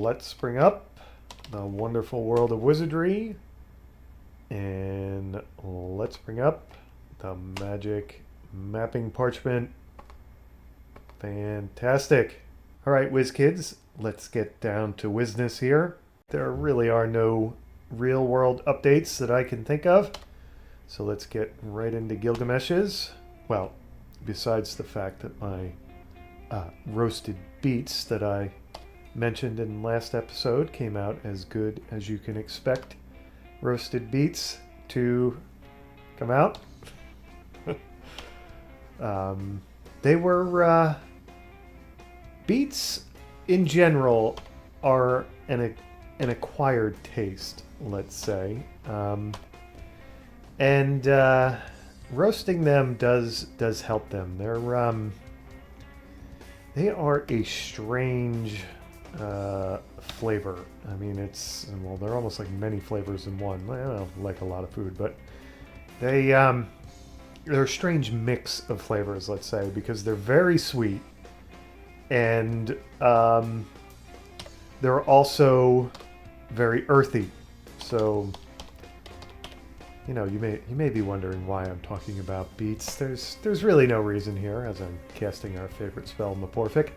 let's bring up the wonderful world of Wizardry. And let's bring up the magic mapping parchment. Fantastic. All right, Wiz kids, let's get down to Wizness here. There really are no real world updates that I can think of. So let's get right into Gilgamesh's. Well, besides the fact that my roasted beets that I mentioned in last episode came out as good as you can expect roasted beets to come out. They were beets in general are an acquired taste, let's say, and roasting them does help them. They are a strange flavor. I mean, they're almost like many flavors in one. I don't like a lot of food, but they're a strange mix of flavors, let's say, because they're very sweet and they're also very earthy. So, you know, you may be wondering why I'm talking about beets. There's really no reason here, as I'm casting our favorite spell, Meporphic.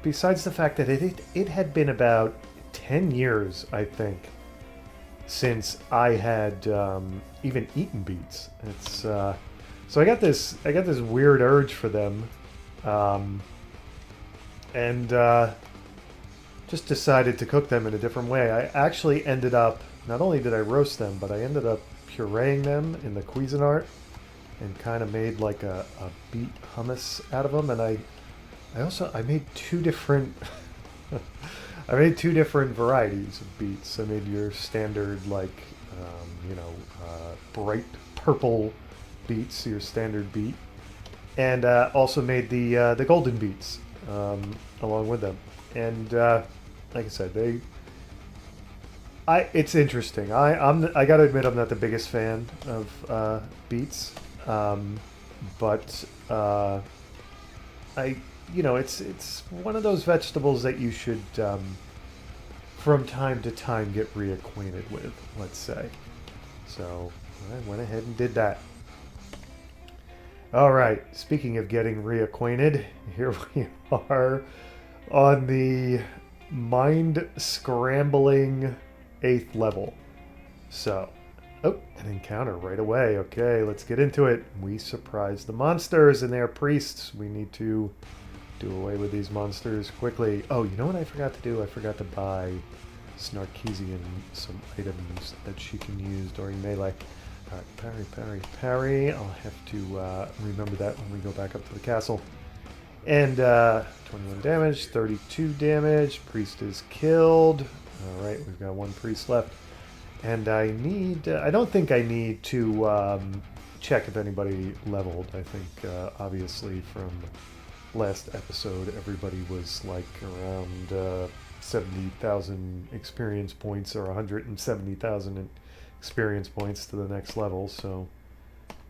Besides the fact that it had been about 10 years, I think, since I had even eaten beets. It's so I got this weird urge for them, and just decided to cook them in a different way. I actually ended up, not only did I roast them, but I ended up pureeing them in the Cuisinart and kind of made like a beet hummus out of them. And I made two different I made two different varieties of beets. I made your standard bright purple beets, your standard beet, and also made the golden beets along with them. And like I said, it's interesting. I gotta admit I'm not the biggest fan of beets, but it's one of those vegetables that you should from time to time get reacquainted with, let's say. So I went ahead and did that. All right, speaking of getting reacquainted, here we are on the mind-scrambling 8th level. So, an encounter right away. Okay, let's get into it. We surprise the monsters and their priests. We need to do away with these monsters quickly. Oh, you know what I forgot to do? I forgot to buy Snarkeesian some items that she can use during melee. All right, parry. I'll have to remember that when we go back up to the castle. And 21 damage, 32 damage. Priest is killed. All right, we've got one priest left. And I don't think I need to check if anybody leveled. I think, obviously, from last episode, everybody was like around 70,000 experience points or 170,000 experience points to the next level. So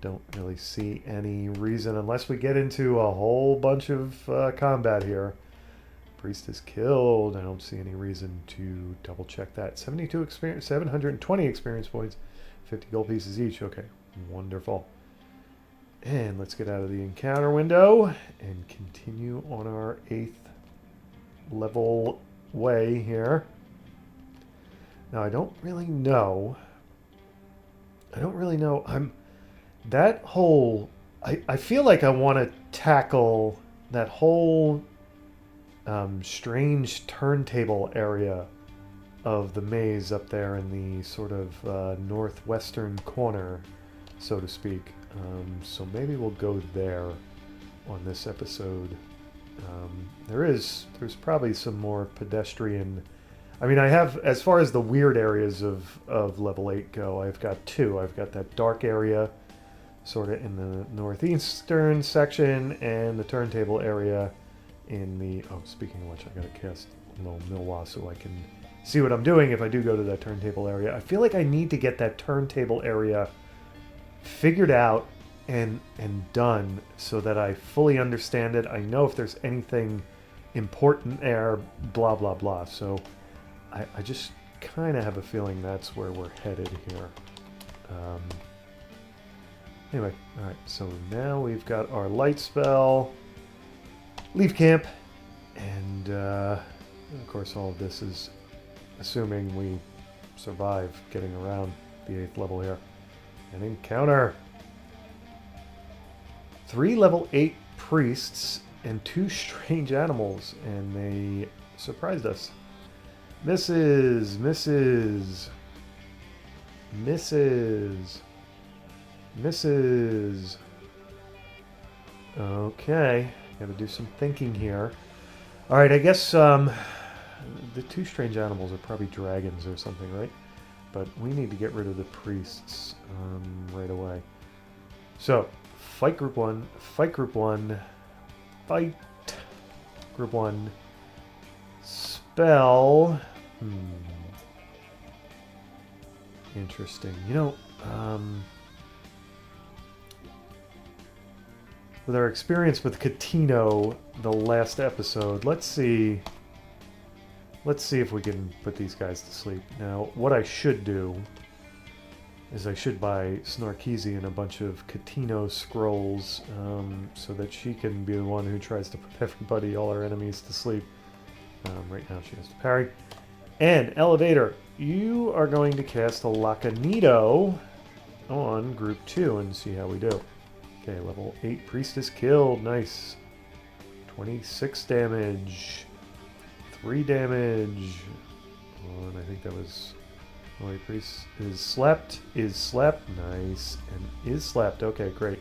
don't really see any reason, unless we get into a whole bunch of combat here. Priest is killed. I don't see any reason to double check that. 72 experience, 720 experience points, 50 gold pieces each. Okay, wonderful. And let's get out of the encounter window and continue on our 8th level way here. Now I don't really know. I feel like I want to tackle that whole strange turntable area of the maze up there in the sort of northwestern corner, so to speak. So maybe we'll go there on this episode. There's probably some more pedestrian. I mean, I have, as far as the weird areas of level 8 go, I've got two. I've got that dark area sort of in the northeastern section, and the turntable area in the... Oh, speaking of which, I gotta cast a little Milwa so I can see what I'm doing if I do go to that turntable area. I feel like I need to get that turntable area figured out and done so that I fully understand it. I know if there's anything important air, blah, blah, blah. So I just kind of have a feeling that's where we're headed here. Anyway, all right, so now we've got our light spell, leave camp, and of course all of this is assuming we survive getting around the 8th level here. An encounter. 3 level 8 priests and 2 strange animals, and they surprised us. Misses. Okay, gotta do some thinking here. All right, I guess the 2 strange animals are probably dragons or something, right? But we need to get rid of the priests right away. So, fight group 1, fight group 1, fight group 1, spell. Interesting. You know, with our experience with Catino the last episode, let's see if we can put these guys to sleep. Now, what I should do is I should buy Snarkeezy and a bunch of Catino scrolls so that she can be the one who tries to put everybody, all our enemies, to sleep. Right now she has to parry. And Elevator, you are going to cast a Lacanito on group 2 and see how we do. Okay, level 8 Priestess killed. Nice. 26 damage. 3 damage. And I think that was... Oh, wait, Priest is slept. Is slept. Nice. And is slept. Okay, great.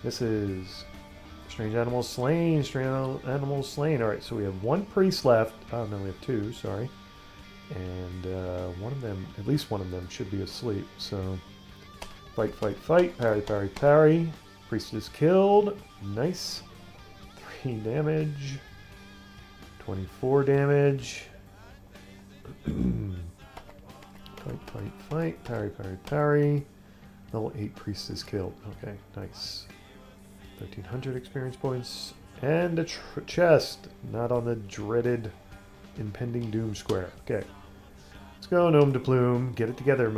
This is... Strange animals slain. Strange animals slain. Alright, so we have 1 priest left. Oh, no, we have 2. Sorry. And one of them, at least one of them, should be asleep. So, fight, fight, fight. Parry, parry, parry. Priest is killed. Nice. 3 damage. 24 damage. Fight, fight, fight. Parry, parry, parry. Level 8 priest is killed. Okay, nice. 1,300 experience points. And a chest. Not on the dreaded impending doom square. Okay. Let's go, Gnome de Plume. Get it together.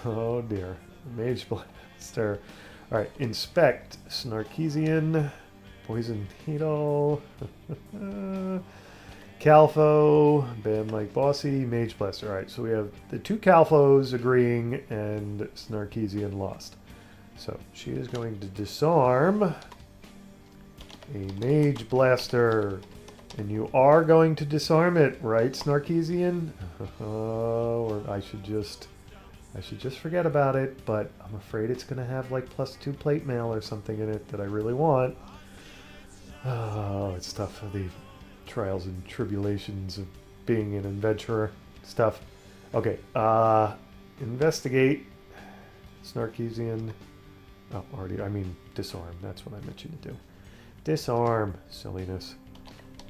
Oh dear. Mage Blaster. Alright, Inspect. Snarkeesian. Poison Needle. Calfo. Bam like Bossy. Mage Blaster. Alright, so we have the 2 Calfos agreeing and Snarkeesian lost. So she is going to disarm a Mage Blaster. And you are going to disarm it, right, Snarkeesian? Or I should just forget about it, but I'm afraid it's going to have like +2 plate mail or something in it that I really want. Oh, it's tough for the trials and tribulations of being an adventurer stuff. Okay, investigate. Snarkeesian. Oh, already, I mean disarm. That's what I meant you to do. Disarm. Silliness.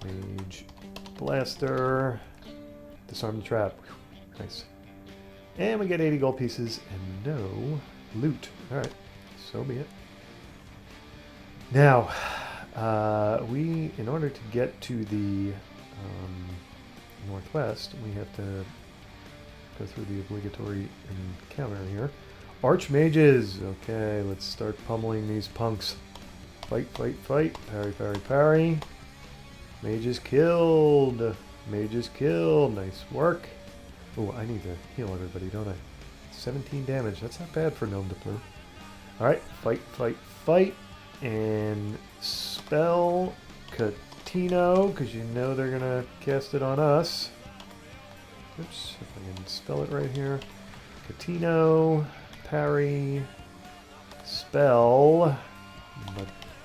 Mage Blaster. Disarm the trap. Whew, nice. And we get 80 gold pieces and no loot. Alright, so be it. Now, in order to get to the northwest, we have to go through the obligatory encounter here. Archmages! Okay, let's start pummeling these punks. Fight, fight, fight. Parry, parry, parry. Mage is killed. Mage is killed. Nice work. Oh, I need to heal everybody, don't I? 17 damage. That's not bad for Gnome de Plume. Alright, fight, fight, fight. And spell Catino, because you know they're going to cast it on us. Oops, if I can spell it right here. Catino, parry, spell,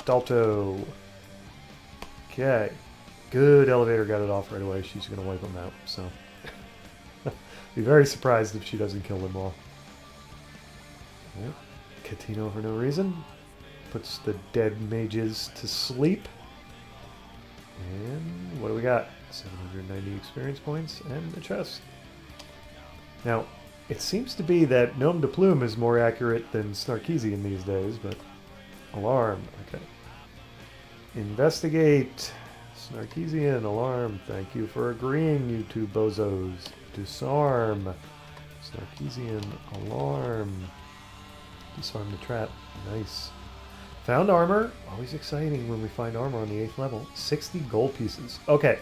Madalto. Okay. Good, Elevator got it off right away. She's going to wipe them out, so... Be very surprised if she doesn't kill them all. Yep. Catino for no reason. Puts the dead mages to sleep. And what do we got? 790 experience points and a chest. Now, it seems to be that Gnome de Plume is more accurate than Snarkeesian these days, but... Alarm. Okay. Investigate. Snarkeesian, alarm. Thank you for agreeing, you two bozos. Disarm. Snarkeesian, alarm. Disarm the trap. Nice. Found armor. Always exciting when we find armor on the 8th level. 60 gold pieces. Okay.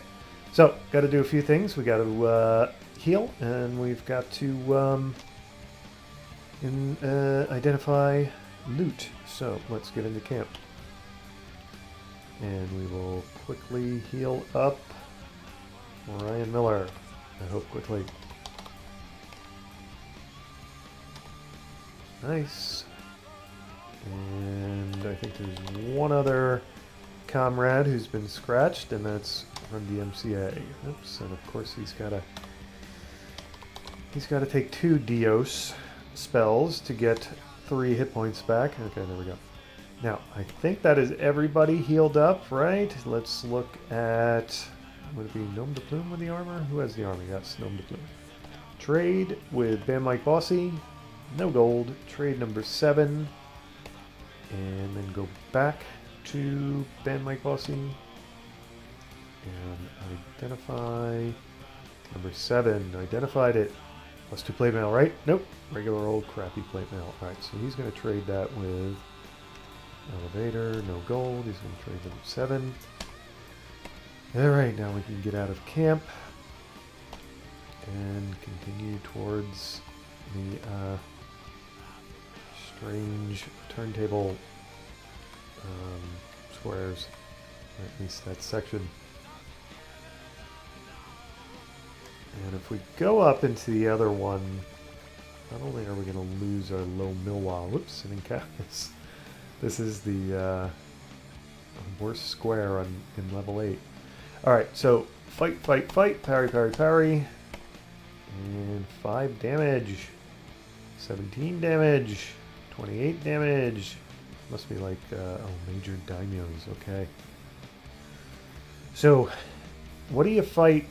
So, got to do a few things. We got to heal, and we've got to identify loot. So, let's get into camp. And we will quickly heal up Ryan Miller. I hope quickly. Nice. And I think there's one other comrade who's been scratched, and that's from the MCA. Oops, and of course he's got to take 2 Dios spells to get 3 hit points back. Okay, there we go. Now, I think that is everybody healed up, right? Let's look at... Would it be Gnome de Plume with the armor? Who has the armor? Yes, Gnome de Plume. Trade with Bam Mike Bossy. No gold. Trade number 7. And then go back to Bam Mike Bossy. And identify number 7. Identified it. Plus 2 plate mail, right? Nope. Regular old crappy plate mail. Alright, so he's going to trade that with Elevator. No gold. He's going to trade number 7. Alright, now we can get out of camp and continue towards the strange turntable squares, or at least that section. And if we go up into the other one, not only are we going to lose our low Millwall, whoops, and Incapacus. This is the worst square in level 8. Alright, so fight, fight, fight, parry, parry, parry. And 5 damage. 17 damage. 28 damage. Must be like, major daimyos, okay. So, what do you fight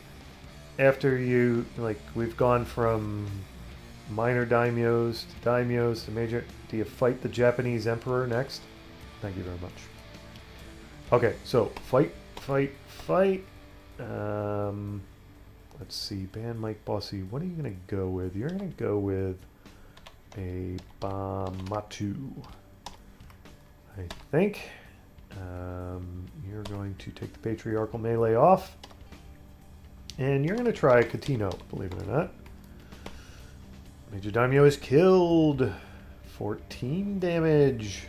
after you, like, we've gone from minor daimyos to major. Do you fight the Japanese emperor next? Thank you very much. Okay, so fight, fight, fight. Let's see, Band Mike Bossy, what are you going to go with? You're going to go with a Bamatu, I think. You're going to take the Patriarchal Melee off. And you're going to try Katino, believe it or not. Major Daimyo is killed. 14 damage.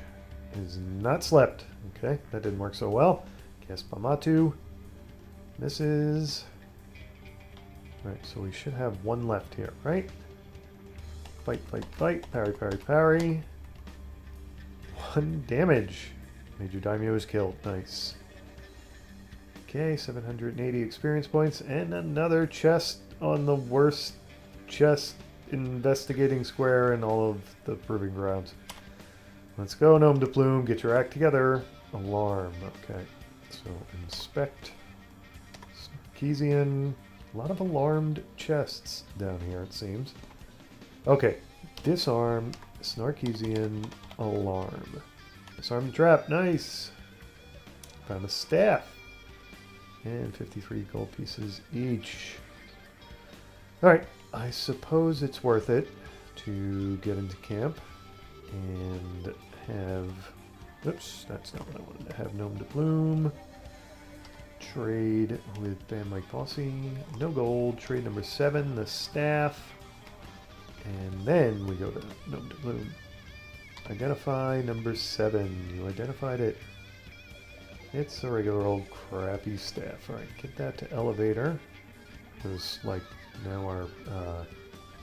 Is not slept. Okay, that didn't work so well. Cast Bamatu. Misses. Alright, so we should have 1 left here, right? Fight, fight, fight. Parry, parry, parry. 1 damage. Major Daimyo is killed. Nice. Okay, 780 experience points. And another chest on the worst chest investigating square in all of the Proving Grounds. Let's go, Gnome de Plume. Get your act together. Alarm. Okay. So, inspect. Sarkeesian. A lot of alarmed chests down here, it seems. Okay. Disarm. Snarkeesian. Alarm. Disarm the trap. Nice. Found a staff. And 53 gold pieces each. Alright. I suppose it's worth it to get into camp and have... Oops, that's not what I wanted to have. Gnome de Plume. Trade with Bam Mike Bossy. No gold. Trade number 7, the staff. And then we go to Gnome de Plume. Identify number 7. You identified it. It's a regular old crappy staff. Alright, get that to Elevator. Because, like, now our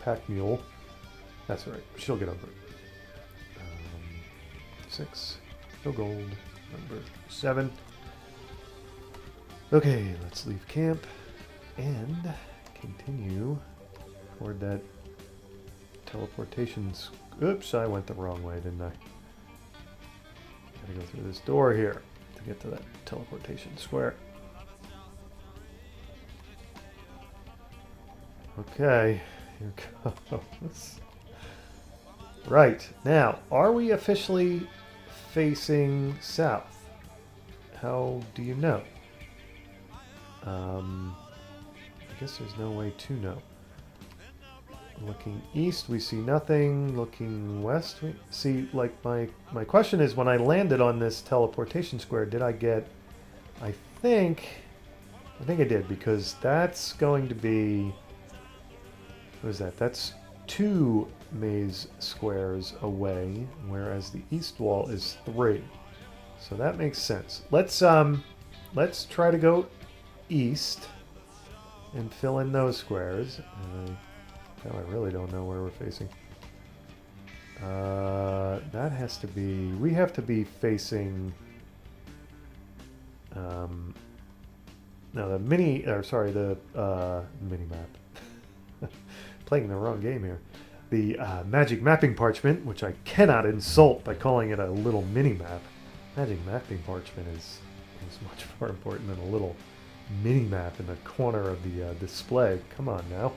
pack mule. That's alright. She'll get over it. 6. No gold. Number 7. Okay, let's leave camp and continue toward that teleportation. Oops, I went the wrong way, didn't I? Gotta go through this door here to get to that teleportation square. Okay, here goes. Right, now, are we officially facing south? How do you know? I guess there's no way to know. Looking east, we see nothing. Looking west, we see, like, my question is, when I landed on this teleportation square, did I get, I think I did, because that's going to be, what is that? That's 2 maze squares away, whereas the east wall is 3. So that makes sense. Let's try to go east and fill in those squares. Now I really don't know where we're facing. That has to be... We have to be facing... no, the mini... Or sorry, the mini-map. Playing the wrong game here. The magic mapping parchment, which I cannot insult by calling it a little mini-map. Magic mapping parchment is much more important than a little mini-map in the corner of the display. Come on now.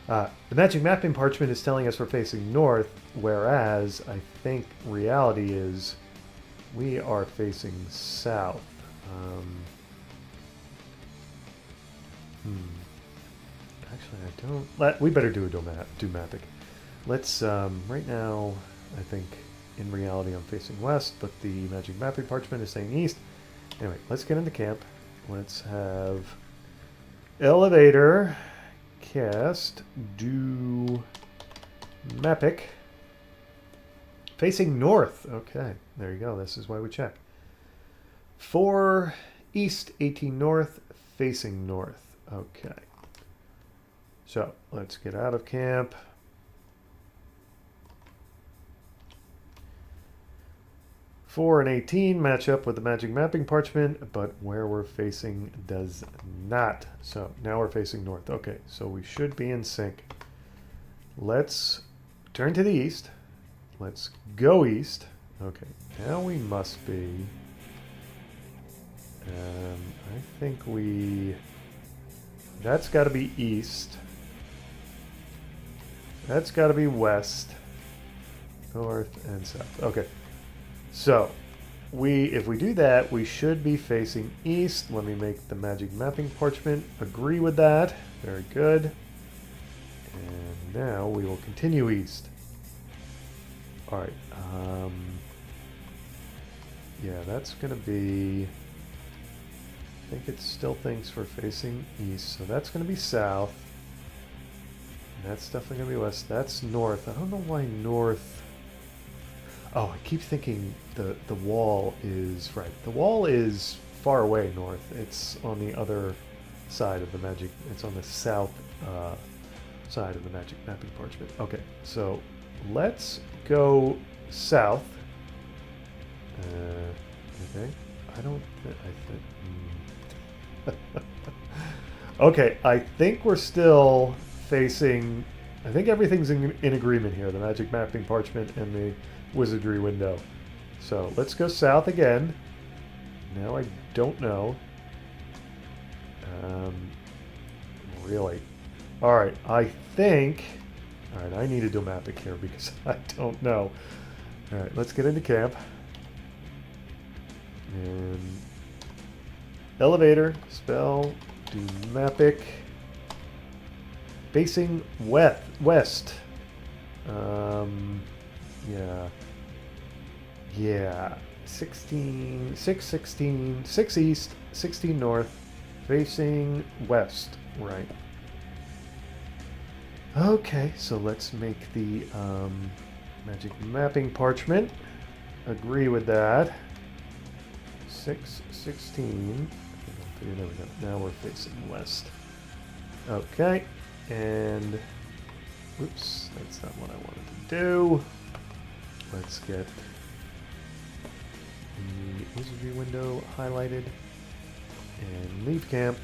The magic mapping parchment is telling us we're facing north, whereas I think reality is we are facing south. Actually, I don't... We better do a do-mapic. Let's, right now, I think in reality I'm facing west, but the magic mapping parchment is saying east. Anyway, let's get into camp. Let's have elevator... Cast do mapic facing north. Okay, there you go. This is why we check. 4 east, 18 north, facing north. Okay. So let's get out of camp. Four and 18 match up with the magic mapping parchment, but where we're facing does not. So now we're facing north. Okay, so we should be in sync. Let's turn to the east. Let's go east. Okay, now we must be... I think we... That's got to be east. That's got to be west, north, and south. Okay. So, if we do that, we should be facing east. Let me make the magic mapping parchment agree with that. Very good. And now we will continue east. All right. Yeah, that's going to be... I think it still thinks we're facing east, so that's going to be south. And that's definitely going to be west. That's north. I don't know why north... Oh, I keep thinking the wall is... Right, the wall is far away north. It's on the other side of the magic... It's on the south side of the magic mapping parchment. Okay, so let's go south. Okay, I don't... Okay, I think we're still facing... I think everything's in agreement here. The magic mapping parchment and the wizardry window. So let's go south again. Now I don't know. Really. Alright, I think... Alright, I need to do mapic here because I don't know. Alright, let's get into camp. And... Elevator, spell, do mapic. Facing west. Yeah. Yeah. 16, 6, 16, 6 east, 16 north, facing west. Right. Okay, so let's make the magic mapping parchment agree with that. 6, 16. There we go. Now we're facing west. Okay, and oops, that's not what I wanted to do. Let's get the wizardry window highlighted and leave camp.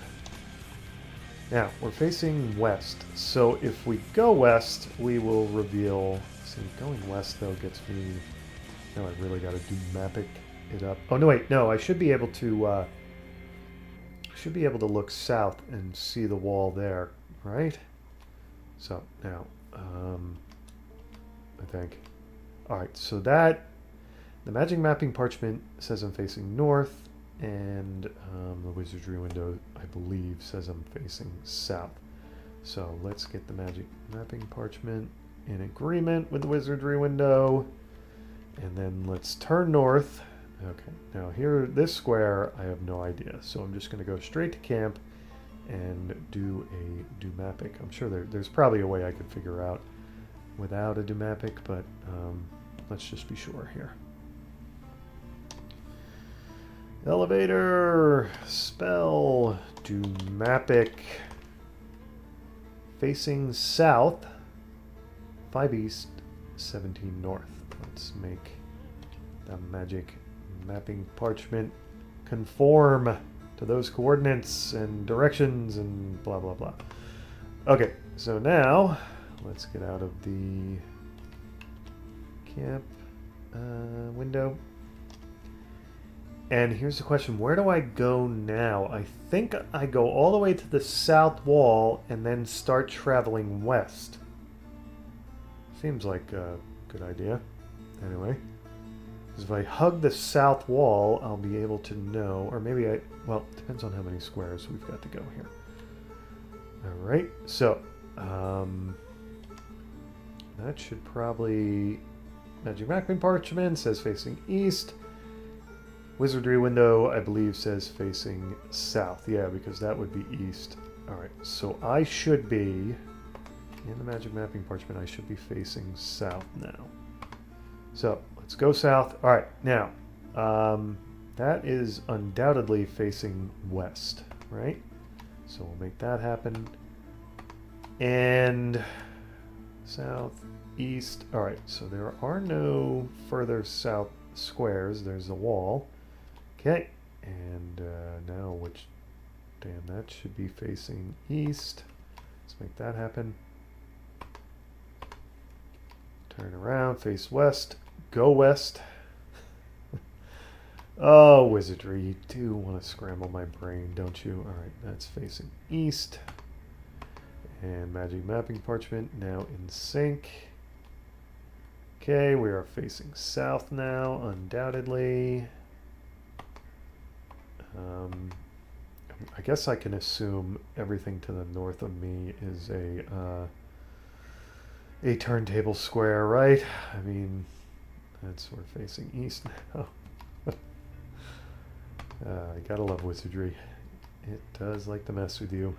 Now we're facing west, so if we go west, we will reveal. See, going west though gets me. Now I really got to do mapic it up. Oh no, wait, no, I should be able to. Should be able to look south and see the wall there, right? So now, I think. All right, so that the magic mapping parchment says I'm facing north, and the wizardry window I I believe, says I'm facing south. So let's get the magic mapping parchment in agreement with the wizardry window. And then let's turn north. Okay, now here, this square, I have no idea. So I'm just going to go straight to camp and do a Dumapic. I'm sure there's probably a way I could figure out without a Dumapic, but let's just be sure here. Elevator, spell, Dumapic, facing south, 5 east, 17 north. Let's make the magic mapping parchment conform to those coordinates and directions and blah, blah, blah. Okay, so now let's get out of the camp window. And here's the question, where do I go now? I think I go all the way to the south wall and then start traveling west. Seems like a good idea. Anyway, because if I hug the south wall, I'll be able to know, or maybe well, it depends on how many squares we've got to go here. All right, so that should probably, magic mapping parchment says facing east. Wizardry window, I believe, says facing south. Yeah, because that would be east. All right, so I should be, in the magic mapping parchment, I should be facing south now. So let's go south. All right, now, that is undoubtedly facing west, right? So we'll make that happen. And south, east. All right, so there are no further south squares. There's the wall. Okay, and now which, damn, that should be facing east. Let's make that happen. Turn around, face west, go west. Oh, wizardry, you do want to scramble my brain, don't you? All right, that's facing east. And magic mapping parchment now in sync. Okay, we are facing south now, undoubtedly. I guess I can assume everything to the north of me is a turntable square, right? I mean, that's we're facing east now. I gotta love wizardry. It does like to mess with you.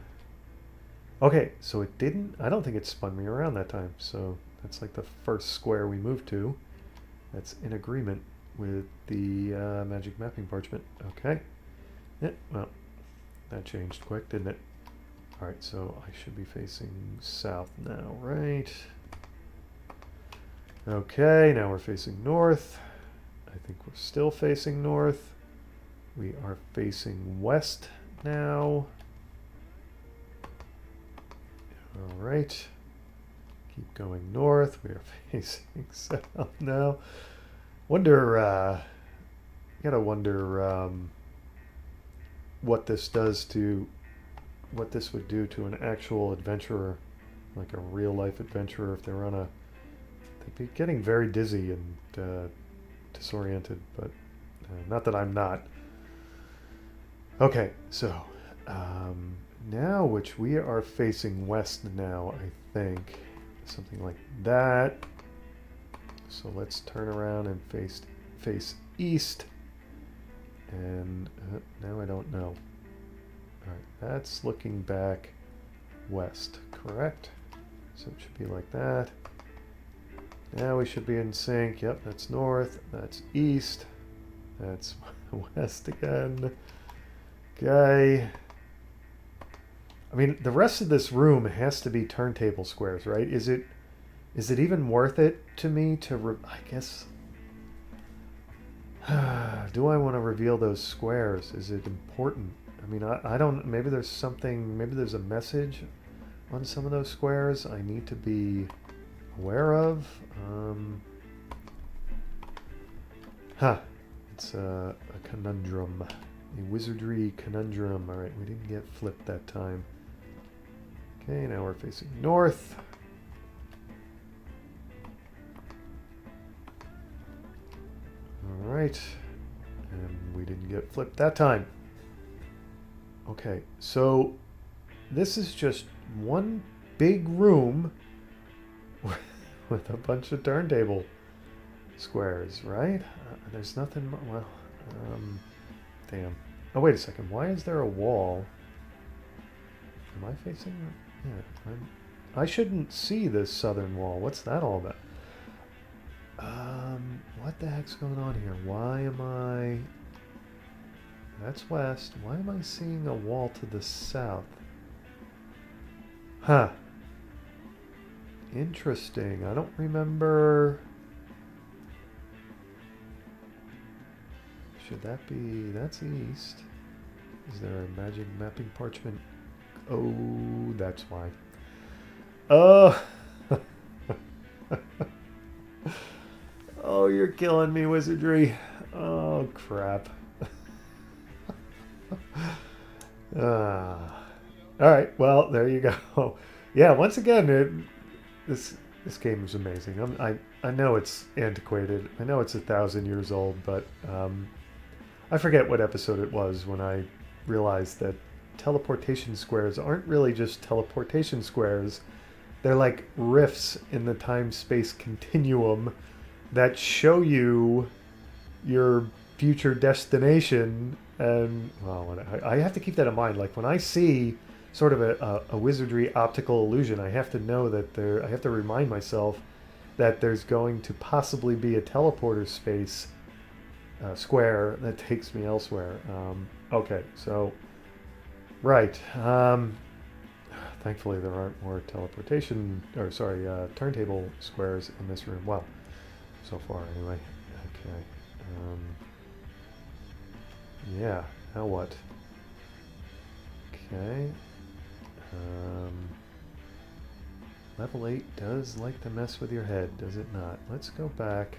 Okay, so it didn't, I don't think it spun me around that time. So that's like the first square we moved to. That's in agreement with the magic mapping parchment. Okay. Yeah, well, that changed quick, didn't it? All right, so I should be facing south now, right? Okay, now we're facing north. I think we're still facing north. We are facing west now. All right. Keep going north. We are facing south now. Gotta wonder what this would do to an actual adventurer, like a real life adventurer, if they're on they'd be getting very dizzy and disoriented, but not that I'm not. Okay, so now, which we are facing west now, I think, something like that. So let's turn around and face east. And now I don't know. All right, that's looking back west, correct? So it should be like that. Now we should be in sync. Yep, that's north, that's east, that's west again. Okay. I mean, the rest of this room has to be turntable squares, right? Is it even worth it to me to, I guess, do I want to reveal those squares? Is it important? I mean, I don't, maybe there's something, maybe there's a message on some of those squares I need to be aware of. It's a conundrum, a wizardry conundrum. All right, we didn't get flipped that time. Okay, now we're facing north. All right, and we didn't get flipped that time. Okay, so this is just one big room with a bunch of turntable squares, right? There's nothing. Well, damn. Oh, wait a second. Why is there a wall? Am I facing? Yeah, I shouldn't see this southern wall. What's that all about? What the heck's going on here? Why am I... That's west. Why am I seeing a wall to the south? Huh. Interesting. I don't remember... Should that be... That's east. Is there a magic mapping parchment? Oh, that's why. Oh! Oh, you're killing me, Wizardry. Oh, crap. Alright, well, there you go. Yeah, once again, this game is amazing. I know it's antiquated. I know it's 1,000 years old, but I forget what episode it was when I realized that teleportation squares aren't really just teleportation squares. They're like rifts in the time-space continuum that show you your future destination. And well, I have to keep that in mind. Like when I see sort of a wizardry optical illusion, I have to know that I have to remind myself that there's going to possibly be a teleporter space square that takes me elsewhere. Okay, so right. Thankfully, there aren't more turntable squares in this room. Well, so far anyway. Okay. Yeah. Now what? Okay. Level 8 does like to mess with your head, does it not? Let's go back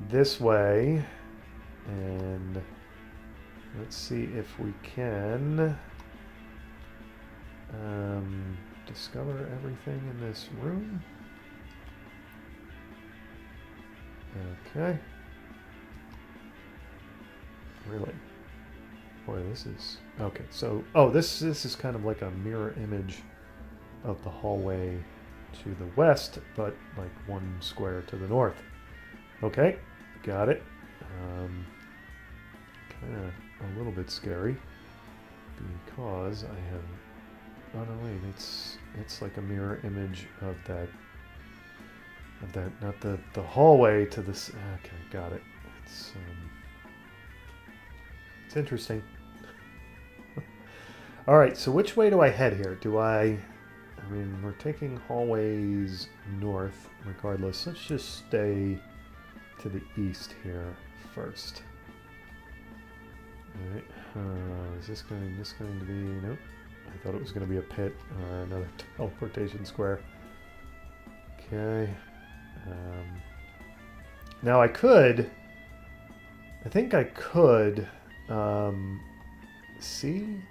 this way and let's see if we can discover everything in this room. Okay. Really? Boy, this is... Okay, so... Oh, this is kind of like a mirror image of the hallway to the west, but like one square to the north. Okay, got it. Kind of a little bit scary because I have... Oh no, wait, it's like a mirror image of that, not the hallway to this. Okay, got it. It's interesting. All right, so which way do I head here? I mean, we're taking hallways north regardless. Let's just stay to the east here first. All right, is this going to be, nope. I thought it was going to be a pit or another teleportation square. Okay. Now I think I could see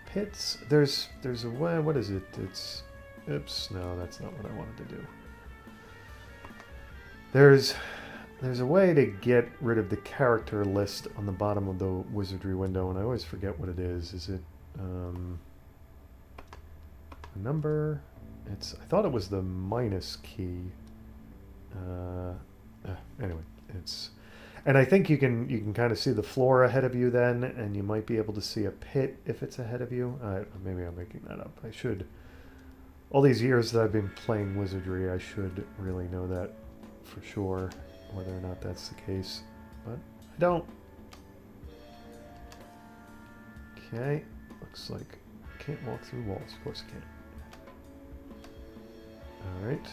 pits. There's a way. What is it? Oops, no, that's not what I wanted to do. There's a way to get rid of the character list on the bottom of the Wizardry window, and I always forget what it is. Is it a number? I thought it was the minus key. Anyway, and I think you can kind of see the floor ahead of you then, and you might be able to see a pit if it's ahead of you. Maybe I'm making that up. I should. All these years that I've been playing Wizardry, I should really know that for sure, whether or not that's the case, but I don't. Okay, looks like I can't walk through walls. Of course I can't. All right,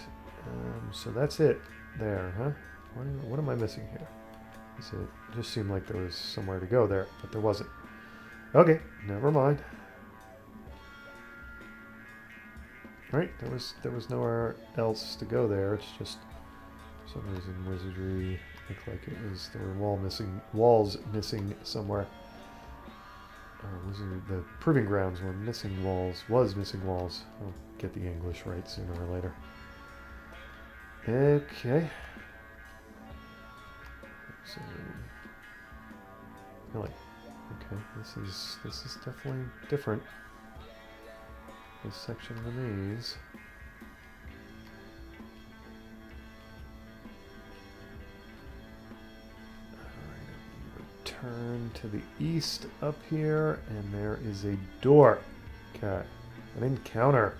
so that's it there, huh? What am I missing here? It just seemed like there was somewhere to go there, but there wasn't. Okay, never mind. All right, there was nowhere else to go there. It's just for some reason Wizardry looked like there were walls missing somewhere. The proving grounds were missing walls. I'll get the English right sooner or later. Okay. So, really, Okay, this is definitely different. This section than these. Alright, turn to the east up here, and there is a door. Okay, an encounter.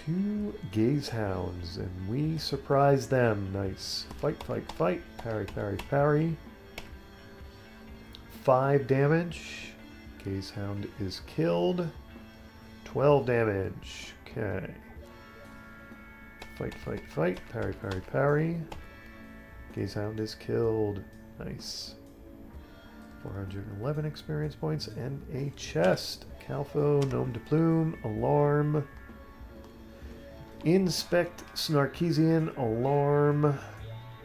2 gaze hounds, and we surprise them. Nice. Fight, fight, fight. Parry, parry, parry. 5 damage. Gaze hound is killed. 12 damage. Okay. Fight, fight, fight. Parry, parry, parry. Gaze hound is killed. Nice. 411 experience points and a chest. Calfo, Gnome de Plume, Alarm. Inspect Snarkeesian, Alarm.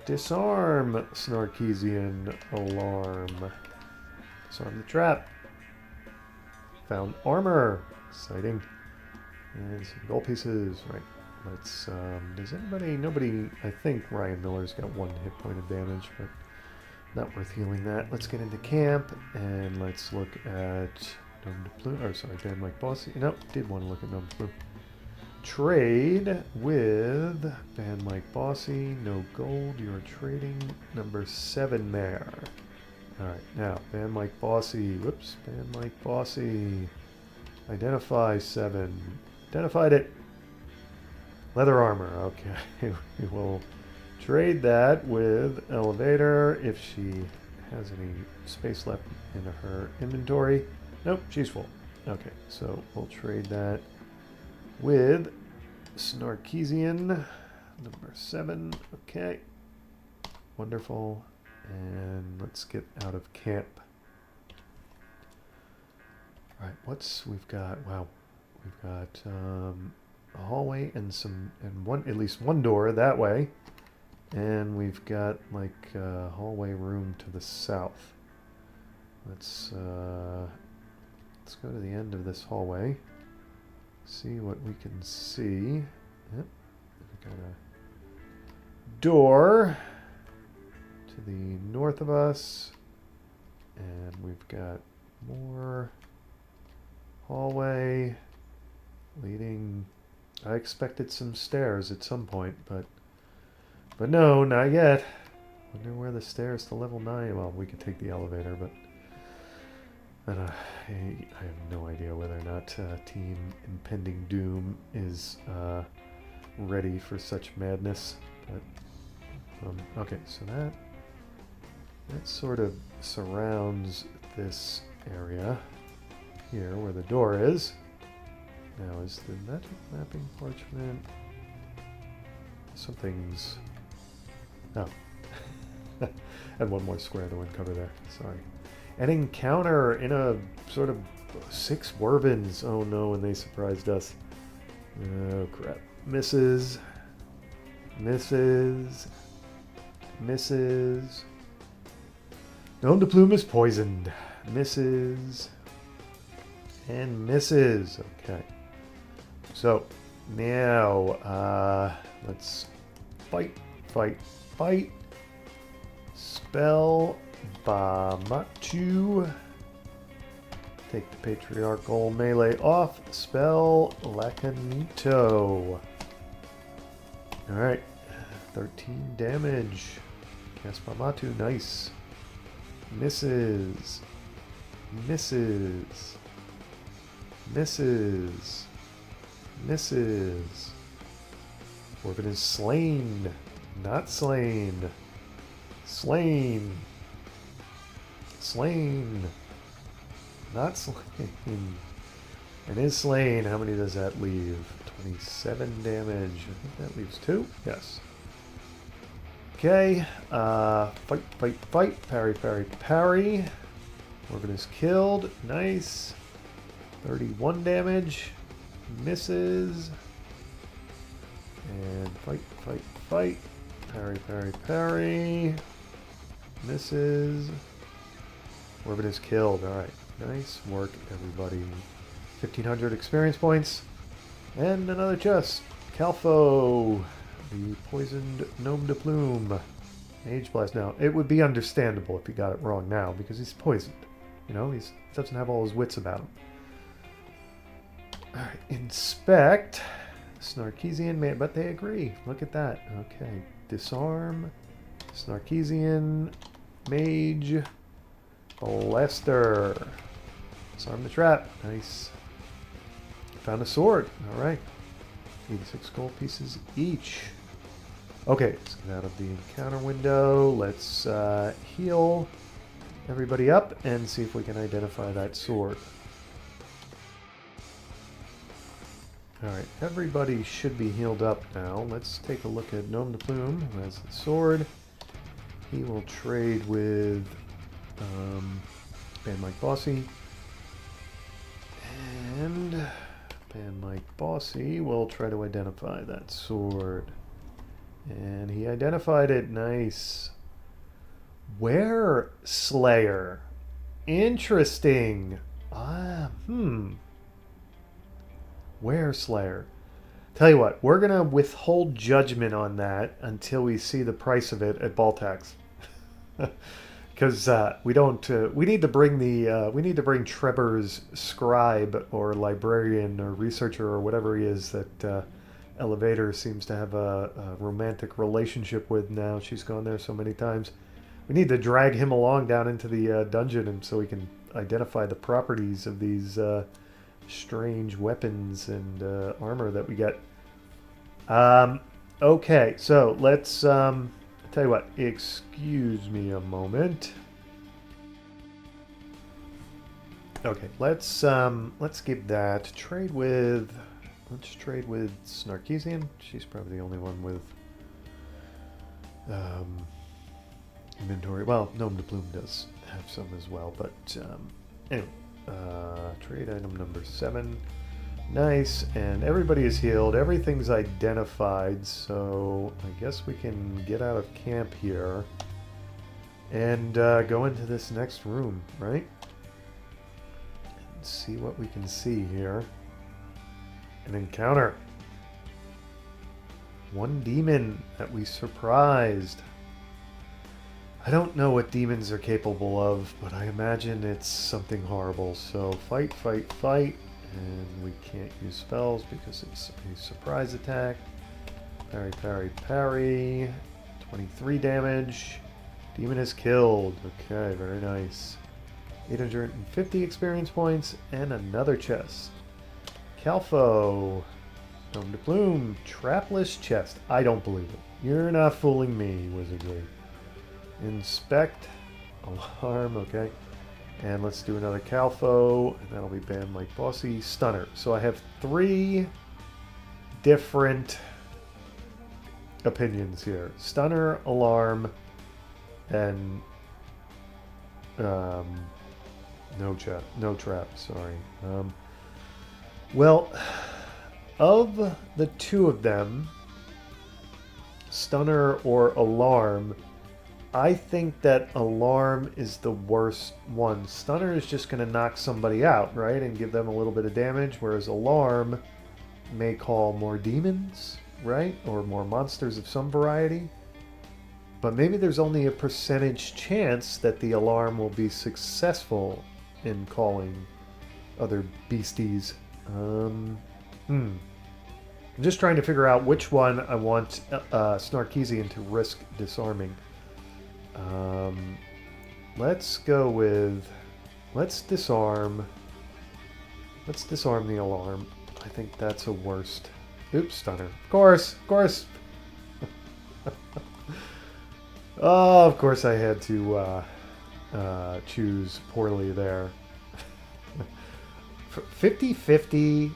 Disarm Snarkeesian, Alarm. Disarm the trap. Found armor. Exciting. And some gold pieces. Right. Let's, does anybody, nobody, I think Ryan Miller's got 1 hit point of damage, but not worth healing that. Let's get into camp, and let's look at Gnome de Plume, or sorry, Dan Mike Bossy. Nope, did want to look at Gnome de Plume. Trade with Van Mike Bossy. No gold. You're trading number 7 there. Alright, now, Van Mike Bossy. Whoops, Van Mike Bossy. Identify 7. Identified it. Leather armor. Okay, we will trade that with Elevator if she has any space left in her inventory. Nope, she's full. Okay, so we'll trade that with Snarkeesian, number 7. Okay, wonderful. And let's get out of camp. All right, we've got? Wow, we've got a hallway and at least one door that way, and we've got like a hallway room to the south. Let's go to the end of this hallway. See what we can see. Yep. We've got a door to the north of us, and we've got more hallway leading. I expected some stairs at some point, but no, not yet. Wonder where the stairs to level 9. Well, we could take the elevator, but I have no idea whether or not Team Impending Doom is ready for such madness. But okay, so that sort of surrounds this area here where the door is. Now, is the magic mapping parchment? Something's... Oh. And one more square to uncover there. Sorry. An encounter in a sort of 6 Wervins. Oh no, and they surprised us. Oh crap. Misses. Misses. Misses. Gnome de Plume is poisoned. Misses. And misses. Okay. So, now, let's fight, fight, fight. Spell Bamatu. Take the patriarchal melee off. Spell Lacanito. Alright. 13 damage. Cast Bamatu. Nice. Misses. Misses. Misses. Misses. Wervin is slain. Not slain. Slain. Slain. Not slain. And is slain. How many does that leave? 27 damage. I think that leaves 2. Yes. Okay. Fight, fight, fight. Parry, parry, parry. Wervin is killed. Nice. 31 damage. Misses. And fight, fight, fight. Parry, parry, parry. Misses. Wervin is killed. Alright. Nice work, everybody. 1,500 experience points. And another chest. Calfo. The poisoned Gnome de Plume. Mage Blast. Now, it would be understandable if he got it wrong now, because he's poisoned. You know, he doesn't have all his wits about him. Alright, inspect. Snarkeesian, man, but they agree. Look at that. Okay, disarm. Snarkeesian, mage, Lester. Disarm the trap. Nice. Found a sword. Alright. 86 gold pieces each. Okay, let's get out of the encounter window. Let's heal everybody up and see if we can identify that sword. Alright, everybody should be healed up now. Let's take a look at Gnome de Plume, who has the sword. He will trade with Band Mike Bossy. And Band Mike Bossy will try to identify that sword. And he identified it. Nice. Were Slayer. Interesting. Were Slayer. Tell you what, we're going to withhold judgment on that until we see the price of it at Baltax. Because we need to bring Trevor's scribe or librarian or researcher or whatever he is that Elevator seems to have a romantic relationship with now. She's gone there so many times. We need to drag him along down into the dungeon and so we can identify the properties of these strange weapons and armor that we get. Okay, so let's tell you what, excuse me a moment. Okay, let's give that trade with. Let's trade with Snarkeesian. She's probably the only one with inventory. Well, Gnome de Plume does have some as well, but anyway, trade item number 7. Nice, and everybody is healed. Everything's identified, so I guess we can get out of camp here and go into this next room, right? And see what we can see here. An encounter. One demon that we surprised. I don't know what demons are capable of, but I imagine it's something horrible. So fight, fight, fight. And we can't use spells because it's a surprise attack. Parry, parry, parry. 23 damage. Demon is killed. Okay, very nice. 850 experience points and another chest. Calfo. Gnome de Plume. Trapless chest. I don't believe it. You're not fooling me, Wizardry. Inspect. Alarm. Okay. And let's do another Calfo, and that'll be Band Mike Bossy. Stunner. So I have 3 different opinions here. Stunner, Alarm, and no trap, sorry. Well, of the 2 of them, Stunner or Alarm, I think that Alarm is the worst one. Stunner is just going to knock somebody out, right? And give them a little bit of damage, whereas Alarm may call more demons, right? Or more monsters of some variety. But maybe there's only a percentage chance that the Alarm will be successful in calling other beasties. I'm just trying to figure out which one I want Snarkeesian to risk disarming. Let's go with, let's disarm the Alarm. I think that's a worst. Oops, Stunner. Of course. Oh, of course I had to choose poorly there. 50-50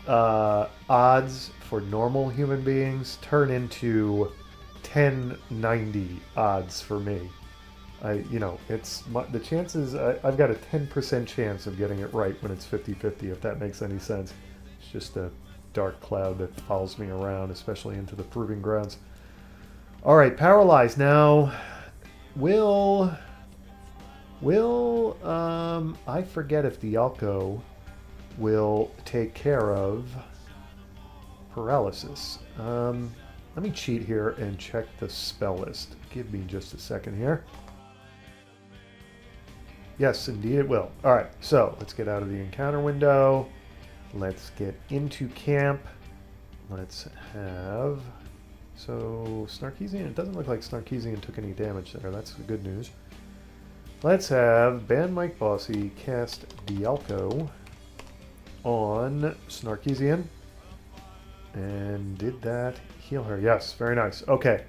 odds for normal human beings turn into 10-90 odds for me. It's the chances. I've got a 10% chance of getting it right when it's 50-50. If that makes any sense, it's just a dark cloud that follows me around, especially into the proving grounds. All right, paralyzed now. Will I forget if Dialco will take care of paralysis? Let me cheat here and check the spell list. Give me just a second here. Yes, indeed it will. All right, so let's get out of the encounter window. Let's get into camp. Let's have... So, Snarkeesian, it doesn't look like Snarkeesian took any damage there. That's the good news. Let's have Band Mike Bossy cast Dialco on Snarkeesian. And did that heal her? Yes, very nice. Okay.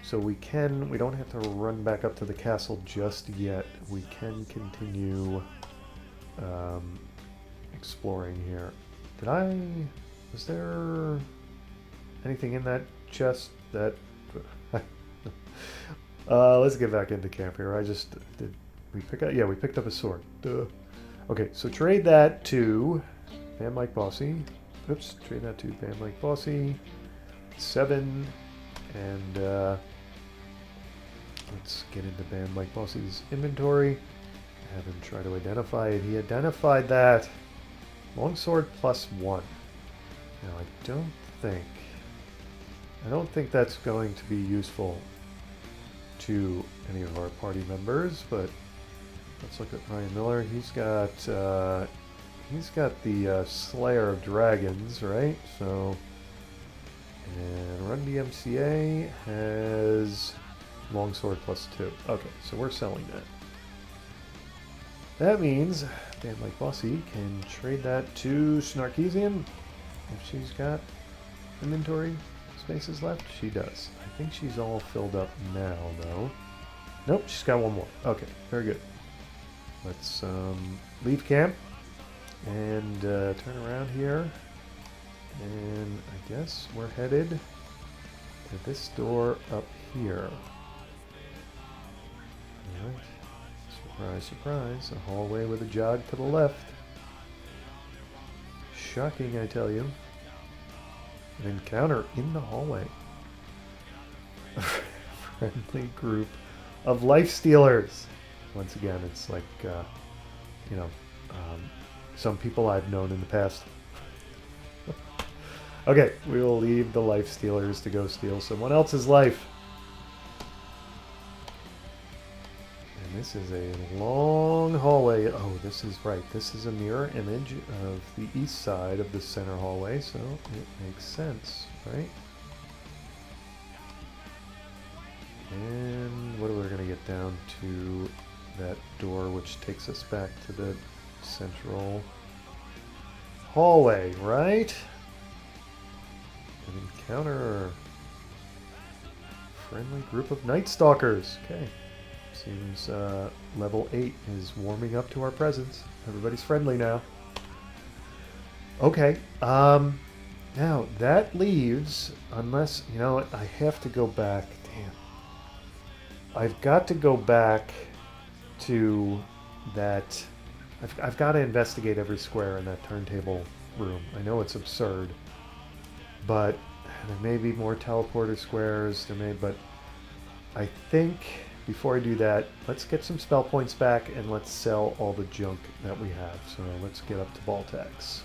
So we don't have to run back up to the castle just yet. We can continue exploring here. Was there anything in that chest that... let's get back into camp here. We picked up a sword. Duh. Okay, so trade that to Bam Mike Bossy. Oops, trade that to Bam Mike Bossy. 7, and let's get into Bam Mike Bossy's inventory. Have him try to identify it. He identified that. Longsword +1. Now I don't think that's going to be useful to any of our party members, but let's look at Ryan Miller. He's got the Slayer of Dragons, right? So, and Run DMCA has Longsword +2. Okay, so we're selling that. That means Dan Mike Bossy can trade that to Snarkeesian if she's got inventory spaces left. She does. I think she's all filled up now, though. Nope, she's got one more. Okay, very good. Let's leave camp and turn around here. And I guess we're headed to this door up here. Alright. Surprise, surprise. A hallway with a jog to the left. Shocking, I tell you. An encounter in the hallway. A friendly group of life stealers. Once again, it's like, some people I've known in the past. Okay, we will leave the life stealers to go steal someone else's life. And this is a long hallway. Oh, this is right. This is a mirror image of the east side of the center hallway, so it makes sense, right? And what are we going to get down to that door, which takes us back to the central hallway, right? An encounter. Friendly group of Night Stalkers. Okay. Seems level 8 is warming up to our presence. Everybody's friendly now. Okay. Now, that leaves, unless, you know what, I have to go back. Damn. I've got to go back to that. I've got to investigate every square in that turntable room. I know it's absurd, but there may be more teleporter squares. But I think before I do that, let's get some spell points back and let's sell all the junk that we have. So let's get up to Baltax.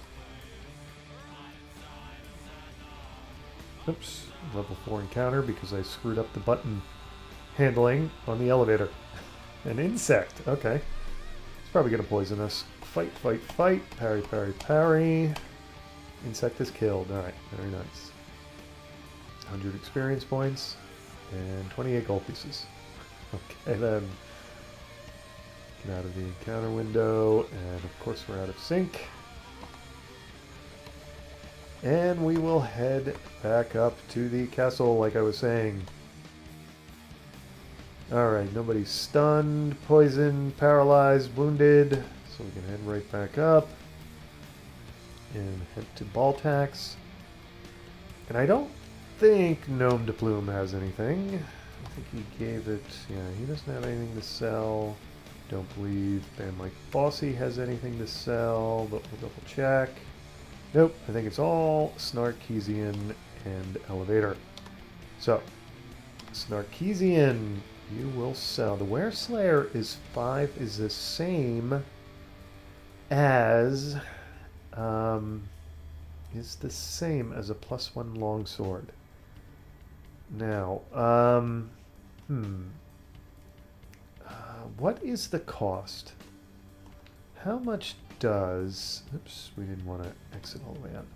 Oops, level 4 encounter because I screwed up the button handling on the elevator. An insect, okay. It's probably going to poison us. Fight, fight, fight. Parry, parry, parry. Insect is killed. Alright, very nice. 100 experience points and 28 gold pieces. Okay, then. Get out of the encounter window, and of course we're out of sync. And we will head back up to the castle, like I was saying. Alright, nobody's stunned, poisoned, paralyzed, wounded, so we can head right back up and head to Baltax. And I don't think Gnome de Plume has anything. I think he gave it, yeah, he doesn't have anything to sell. Don't believe Bam Mike Bossy has anything to sell, but we'll double check. Nope, I think it's all Snarkeesian and Elevator. So, Snarkeesian, you will sell. The Were Slayer is the same as a +1 longsword. Now, what is the cost? How much does... Oops, we didn't want to exit all the way out.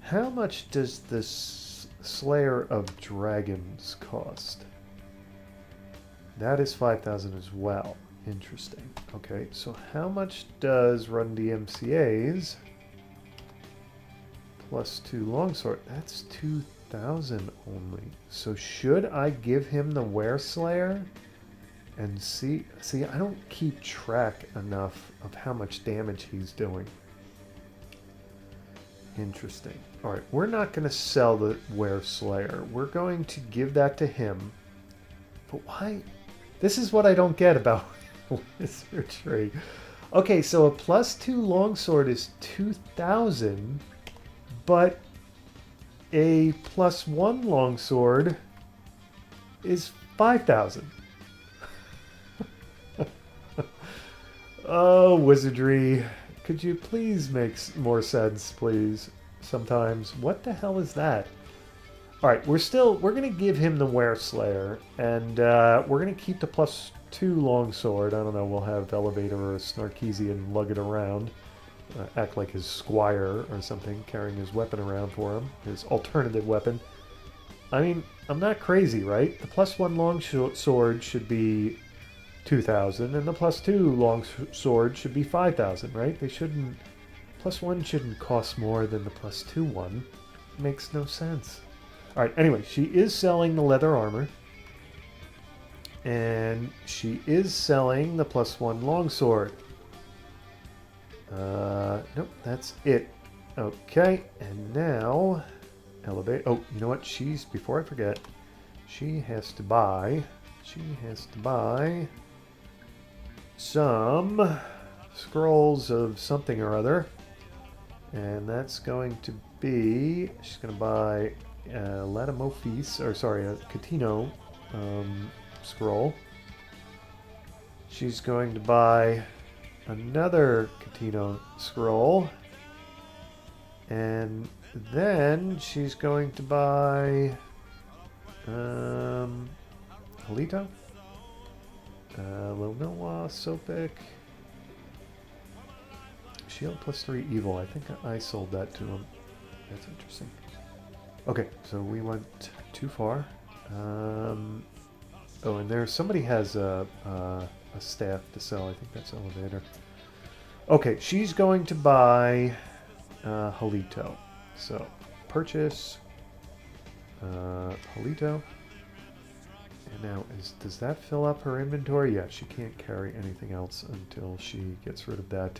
How much does this Slayer of Dragons cost? That is 5,000 as well. Interesting. Okay, so how much does Run DMCA's plus 2 longsword? That's 2,000 only. So should I give him the Wereslayer? And see, I don't keep track enough of how much damage he's doing. Interesting. All right, we're not going to sell the Wereslayer. We're going to give that to him. But why? This is what I don't get about Wizardry. Okay, so a plus 2 longsword is 2,000, but a plus 1 longsword is 5,000. Oh, Wizardry. Could you please make more sense, please, sometimes? What the hell is that? All right, we're going to give him the Wereslayer, and we're going to keep the plus 2 longsword. I don't know, we'll have Elevator or Snarkeesian lug it around, act like his squire or something, carrying his weapon around for him, his alternative weapon. I mean, I'm not crazy, right? The plus 1 longsword should be 2,000, and the plus 2 longsword should be 5,000, right? They shouldn't... Plus 1 shouldn't cost more than the plus 2 one. It makes no sense. Alright, anyway, she is selling the leather armor. And she is selling the plus 1 longsword. Nope, that's it. Okay, and now... Elevate... Oh, you know what? Before I forget, she has to buy... some scrolls of something or other, and that's going to be, she's going to buy a Latimofis, or sorry, a Catino scroll. She's going to buy another Catino scroll, and then she's going to buy Halito? Lilnoa, Sopic. Shield plus 3 evil. I think I sold that to him. That's interesting. Okay, so we went too far. Oh, and there somebody has a staff to sell. I think that's Elevator. Okay, she's going to buy Halito. So purchase Halito. And now, does that fill up her inventory? Yeah, she can't carry anything else until she gets rid of that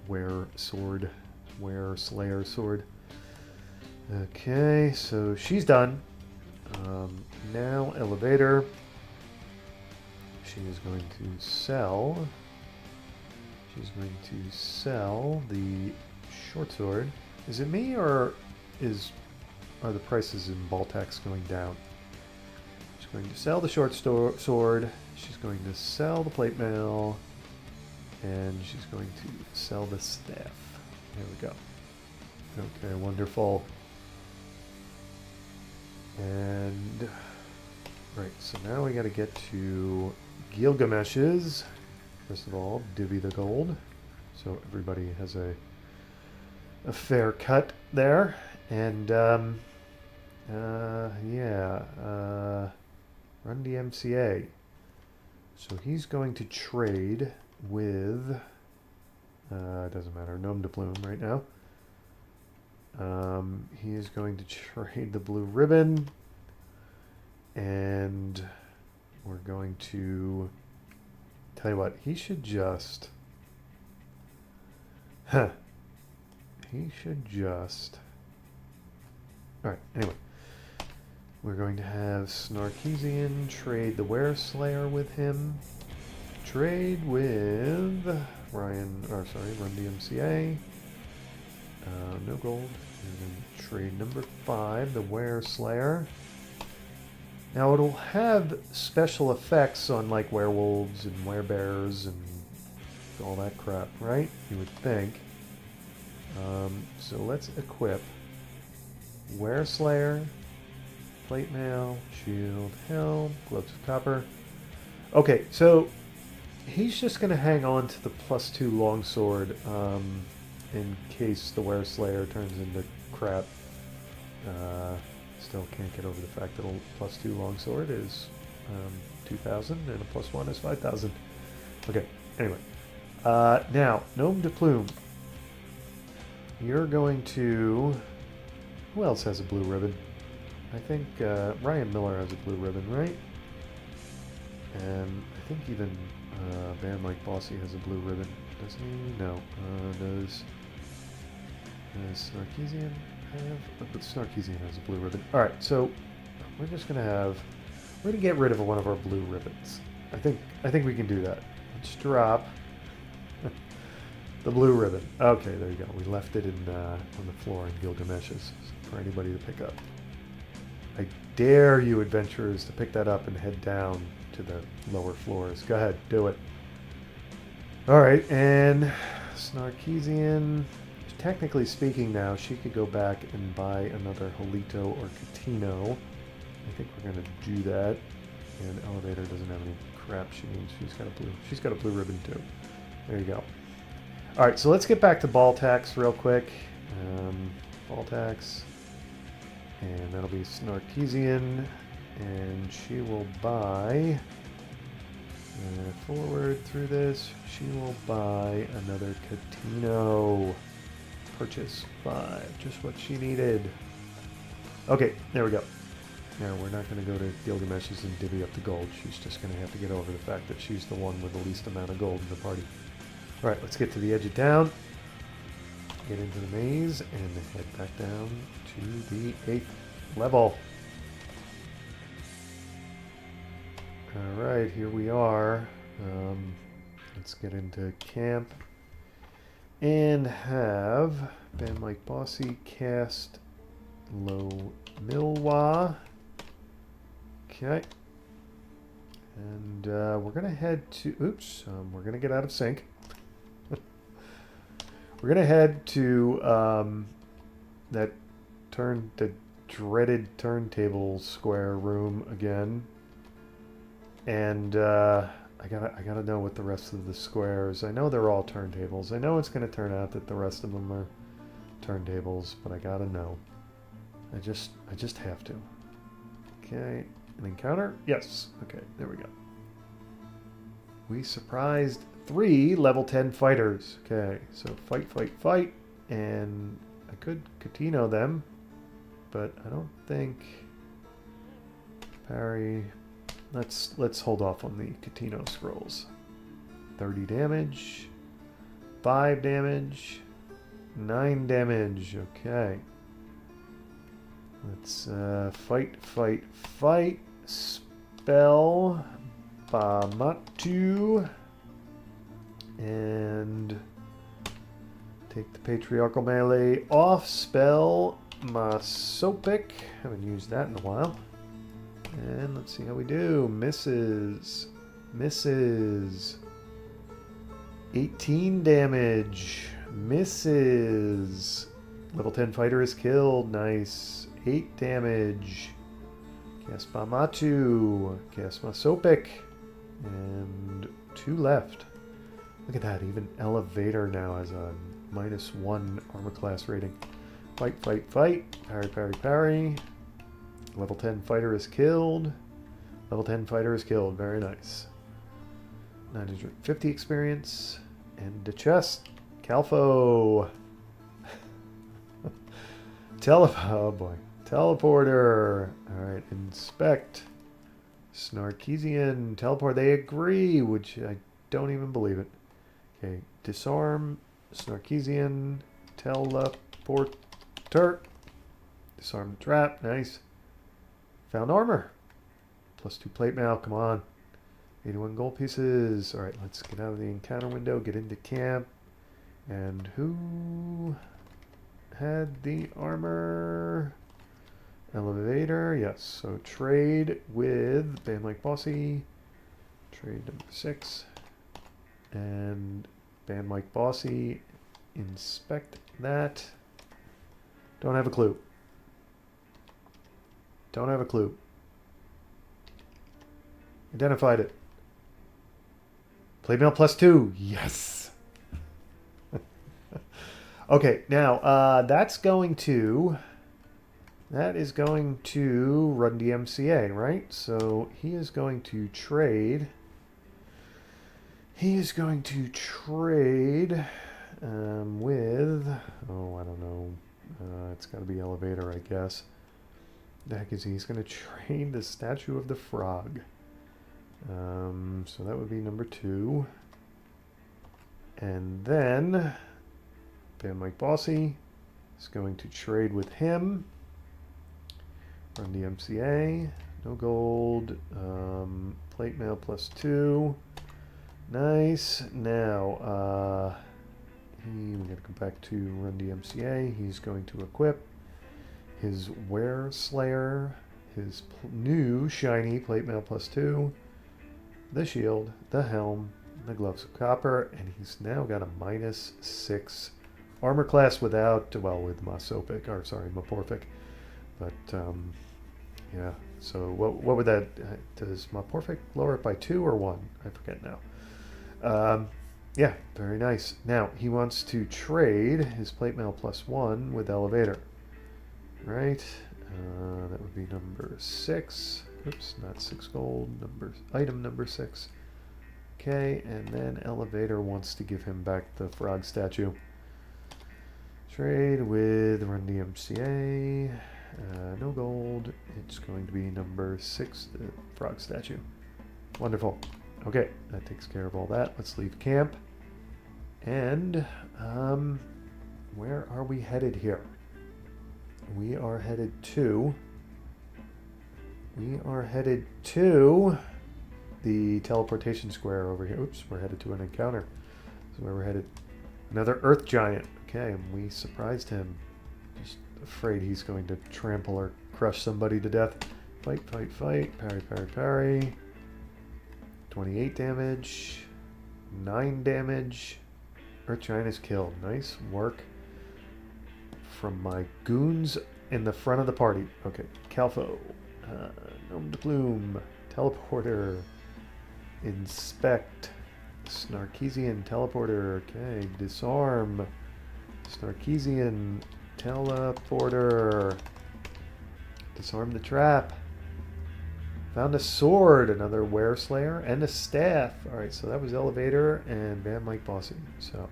Wereslayer sword. Okay, so she's done. Now, Elevator. She is going to sell. She's going to sell the short sword. Is it me, or are the prices in Baltax going down? Going to sell the short sword, she's going to sell the plate mail, and she's going to sell the staff. There we go. Okay, wonderful. And, right, so now we got to get to Gilgamesh's. First of all, divvy the gold, so everybody has a fair cut there. And, Run DMCA. So he's going to trade with... doesn't matter, Gnome de Plume right now. He is going to trade the blue ribbon. And we're going to... Tell you what, he should just... He should just... Alright, anyway. We're going to have Snarkeesian trade the Wereslayer with him. Trade with Run DMCA. No gold. And then trade number 5, the Wereslayer. Now it'll have special effects on like werewolves and werebears and all that crap, right? You would think. So let's equip Wereslayer plate mail, shield, helm, gloves of copper. Okay, so he's just going to hang on to the +2 longsword in case the Were Slayer turns into crap. Still can't get over the fact that a +2 longsword is 2,000 and a +1 is 5,000. Okay, anyway. Now, Gnome de Plume. You're going to... Who else has a blue ribbon? I think Ryan Miller has a blue ribbon, right? And I think even Band Mike Bossy has a blue ribbon. Does he? No. Does Snarkeesian have? But Snarkeesian has a blue ribbon. Alright, so we're just going to have... We're going to get rid of one of our blue ribbons. I think we can do that. Let's drop the blue ribbon. Okay, there you go. We left it on the floor in Gilgamesh's for anybody to pick up. I dare you, adventurers, to pick that up and head down to the lower floors. Go ahead, do it. Alright, and Snarkeesian, technically speaking now, she could go back and buy another Holito or Catino. I think we're going to do that. And Elevator doesn't have any crap she needs. She's got a blue ribbon too. There you go. Alright, so let's get back to ball tax real quick. Ball tax. And that'll be Snarkeesian. And she will buy... forward through this. She will buy another Catino. Purchase 5. Just what she needed. Okay, there we go. Now, we're not going to go to Gilgamesh's and divvy up the gold. She's just going to have to get over the fact that she's the one with the least amount of gold in the party. Alright, let's get to the edge of town. Get into the maze and head back down to the 8th level. Alright, here we are. Let's get into camp and have Ben Mike Bossy cast Low Milwa. Okay. And we're going to head to... Oops, we're going to get out of sync. We're going to head to the dreaded turntable square room again. And I gotta know what the rest of the squares... I know they're all turntables. I know it's going to turn out that the rest of them are turntables, but I gotta know. I just have to. Okay, an encounter? Yes. Okay, there we go. We surprised 3 level 10 fighters. Okay, so fight, fight, fight. And I could Catino them, but I don't think... Parry... Let's hold off on the Catino scrolls. 30 damage. 5 damage. 9 damage. Okay. Let's fight, fight, fight. Spell Bamatu. And take the Patriarchal Melee off. Spell Masopic. Haven't used that in a while. And let's see how we do. Misses. Misses. 18 damage. Misses. Level 10 fighter is killed. Nice. 8 damage. Cast Bamatu. Cast Masopic. And 2 left. Look at that. Even Elevator now has a -1 armor class rating. Fight, fight, fight. Parry, parry, parry. Level 10 fighter is killed. Level 10 fighter is killed. Very nice. 950 experience. And the chest. Calfo. Oh boy. Teleporter. Alright, inspect. Snarkeesian. Teleport. They agree, which I don't even believe it. Okay, disarm. Snarkeesian. Teleporter. Disarm the trap. Nice. Found armor. +2 plate mail. Come on. 81 gold pieces. Alright, let's get out of the encounter window. Get into camp. And who had the armor? Elevator. Yes. So trade with Band Mike Bossy. Trade number 6. And Band Mike Bossy. Inspect that. Don't have a clue. Don't have a clue. Identified it. Plate mail +2. Yes. Okay, now that is going to run DMCA, right? So he is going to trade. He is going to trade with, oh, I don't know. It's got to be elevator, I guess. The heck is he? He's going to trade the Statue of the Frog. So that would be number 2. And then Bam Mike Bossy is going to trade with him. Run the MCA. No gold. Plate mail +2. Nice. Now, we're going to come back to run the MCA. He's going to equip his Were Slayer, his new shiny plate mail +2, the shield, the helm, the gloves of copper, and he's now got a -6 armor class without, well, with Masopic, or sorry, Maporphic. But, yeah, so what would that, does Maporphic lower it by 2 or 1? I forget now. Yeah, very nice. Now, he wants to trade his plate mail +1 with elevator. Right? That would be number 6. Oops, not 6 gold. Item number 6. Okay, and then elevator wants to give him back the frog statue. Trade with Run DMCA. No gold. It's going to be number 6, the frog statue. Wonderful. Okay, that takes care of all that. Let's leave camp. And where are we headed here? We are headed to the teleportation square over here. Oops, we're headed to an encounter. That's where we're headed. Another earth giant. Okay, and we surprised him. Just afraid he's going to trample or crush somebody to death. Fight, fight, fight. Parry, parry, parry. 28 damage. 9 damage. Earth giant is killed. Nice work from my goons in the front of the party. Okay, Calfo. Gnome de Plume. Teleporter. Inspect. Snarkeesian teleporter. Okay, disarm. Snarkeesian teleporter. Disarm the trap. Found a sword, another Were Slayer, and a staff. Alright, so that was elevator and Bam Mike Bossy. So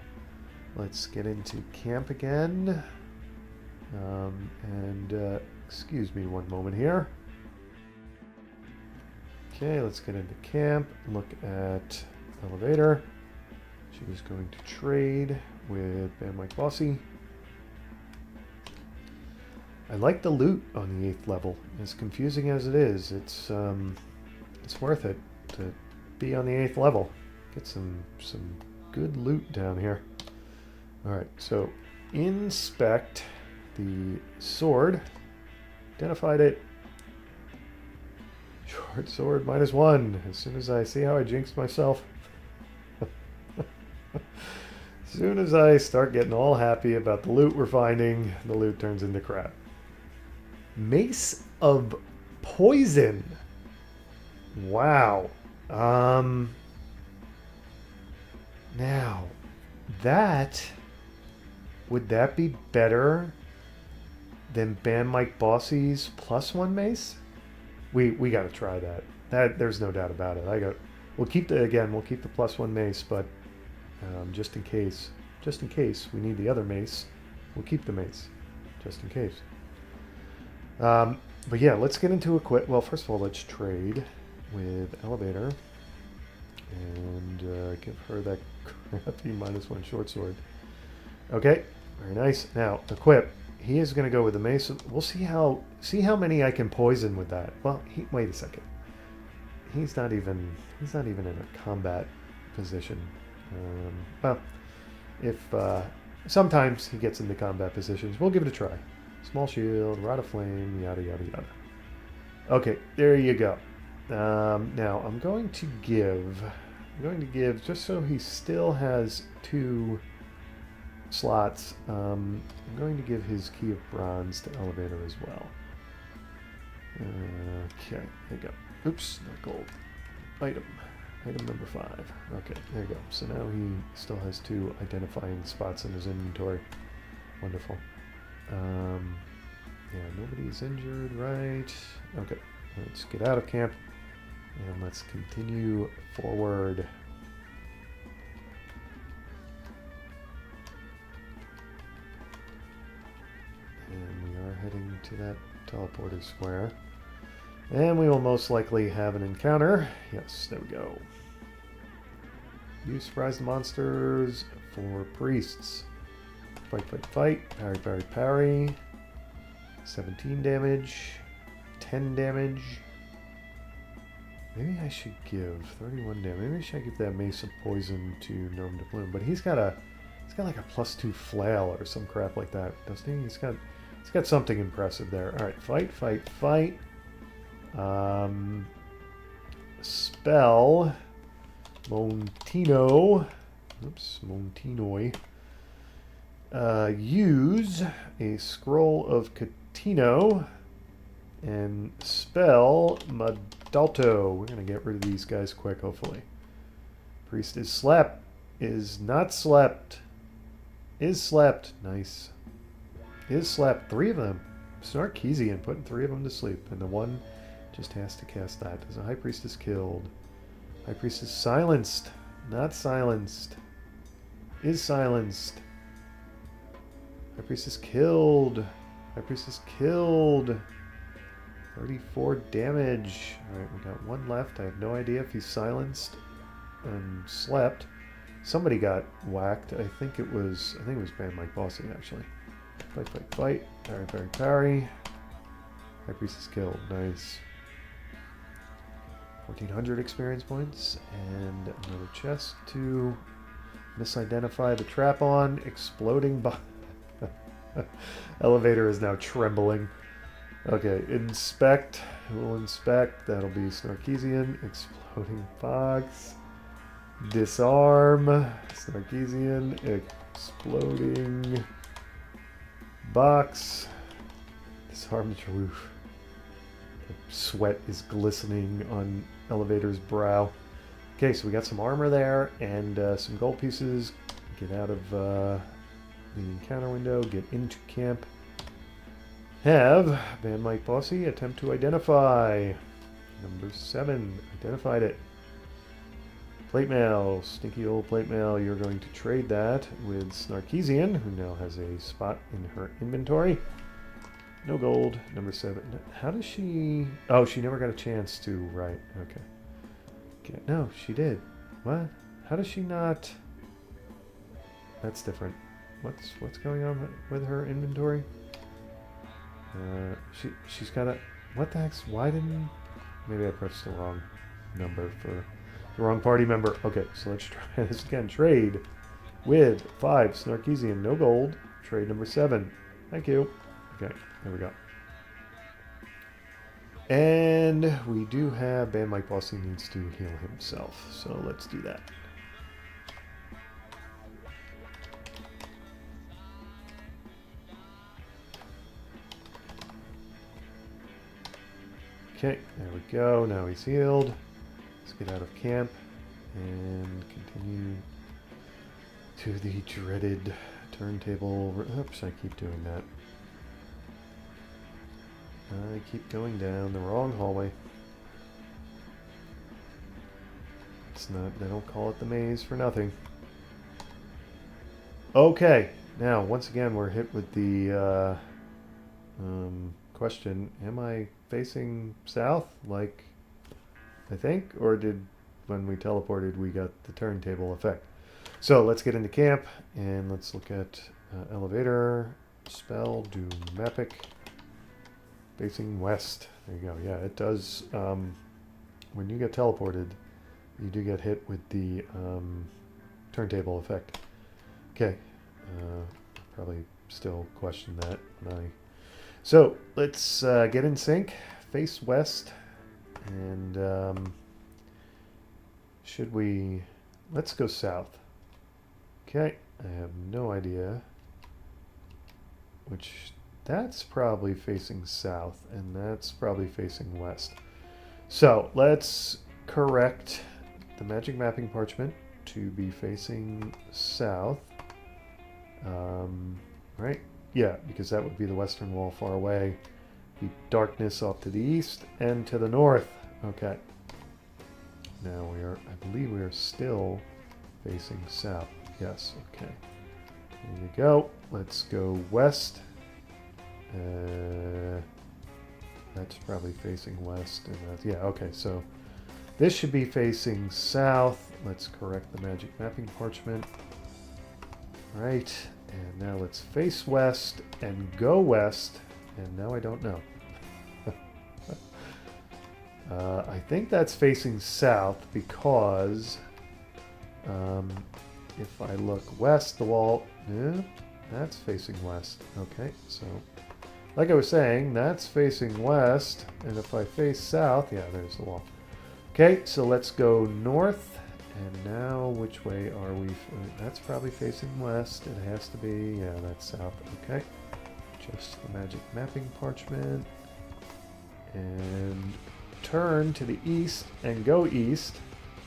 let's get into camp again. Excuse me one moment here. Okay, let's get into camp. Look at elevator. She's going to trade with Bam Mike Bossy. I like the loot on the 8th level. As confusing as it is, it's worth it to be on the 8th level. Get some good loot down here. All right, so inspect the sword. Identified it. Short sword -1. As soon as I see how I jinxed myself. As soon as I start getting all happy about the loot we're finding, the loot turns into crap. Mace of Poison. Wow. Now, would that be better than Bam Mike Bossy's +1 mace? We got to try that. There's no doubt about it. We'll keep the +1 mace, but just in case we need the other mace, we'll keep the mace just in case. But yeah, let's get into well, first of all, let's trade with elevator and give her that crappy -1 short sword. Okay, very nice. Now equip. He is going to go with the mace. We'll see how many I can poison with that. Well, wait a second. He's not even in a combat position. Well, if sometimes he gets into combat positions, we'll give it a try. Small shield, rod of flame, yada yada yada. Okay, there you go. Now I'm going to give just so he still has 2 slots. I'm going to give his key of bronze to elevator as well. Okay, there you go. Oops, not gold. Item. Item number 5. Okay, there you go. So now he still has 2 identifying spots in his inventory. Wonderful. Yeah, nobody's injured, right? Okay, let's get out of camp and let's continue forward. And we are heading to that teleporter square. And we will most likely have an encounter. Yes, there we go. You surprise the monsters for priests. Fight, fight, fight. Parry, parry, parry. 17 damage. 10 damage. Maybe I should give 31 damage. Maybe I should give that Mace of Poison to Gnome de Plume. But he's got like a +2 flail or some crap like that, doesn't he? He's got something impressive there. All right, fight, fight, fight. Spell. Montino. Oops, Montinoi. Use a Scroll of Catino and spell Madalto. We're going to get rid of these guys quick, hopefully. Priest is slept. Is not slept. Is slept. Nice. Is slept. 3 of them. Snarkeesian putting 3 of them to sleep. And the one just has to cast that. As a High Priest is killed. High Priest is silenced. Not silenced. Is silenced. High Priest is killed. High Priest is killed. 34 damage. Alright, we got 1 left. I have no idea if he's silenced and slept. Somebody got whacked. I think it was Band Mike Bossy, actually. Fight, fight, fight. Parry, parry, parry. High Priest is killed. Nice. 1400 experience points. And another chest to misidentify the trap on. Exploding elevator is now trembling. Okay, inspect. We'll inspect. That'll be Snarkeesian. Exploding box. Disarm. Snarkeesian. Exploding box. Disarm the roof. The sweat is glistening on elevator's brow. Okay, so we got some armor there and some gold pieces. Get out of the encounter window. Get into camp. Have Band Mike Bossy attempt to identify. Number 7. Identified it. Plate mail. Stinky old plate mail. You're going to trade that with Snarkeesian, who now has a spot in her inventory. No gold. Number 7. How does she... Oh, she never got a chance to... Right. Okay. Okay. No, she did. What? How does she not... That's different. What's going on with her inventory? She's got a... What the heck's... Why didn't... Maybe I pressed the wrong number for the wrong party member. Okay, so let's try this again. Trade with 5 Snarkeesian. No gold. Trade number 7. Thank you. Okay, there we go. And we do have Band Mike Bossy needs to heal himself. So let's do that. Okay, there we go. Now he's healed. Let's get out of camp and continue to the dreaded turntable. Oops, I keep doing that. I keep going down the wrong hallway. It's not, they don't call it the maze for nothing. Okay, now once again we're hit with the question, am I facing south like I think, or did when we teleported we got the turntable effect? So let's get into camp and let's look at elevator, spell, do Mapic, facing west. There you go. Yeah, it does. When you get teleported, you do get hit with the turntable effect. Okay, probably still question that when I... So let's get in sync, face west, and should we... Let's go south. Okay, I have no idea which that's probably facing south, and that's probably facing west. So let's correct the magic mapping parchment to be facing south. Right? Yeah, because that would be the western wall far away. The darkness off to the east and to the north. Okay. Now we are, I believe we are still facing south. Yes, okay. There you go. Let's go west. That's probably facing west. And yeah, okay, so this should be facing south. Let's correct the magic mapping parchment. Right, and now let's face west and go west. And now I don't know. I think that's facing south because if I look west, the wall, yeah, that's facing west. Okay, so like I was saying, that's facing west, and if I face south, yeah, there's the wall. Okay, so let's go north, and now which way are we? That's probably facing west. It has to be, yeah, that's south. Okay, just the magic mapping parchment, and turn to the east and go east.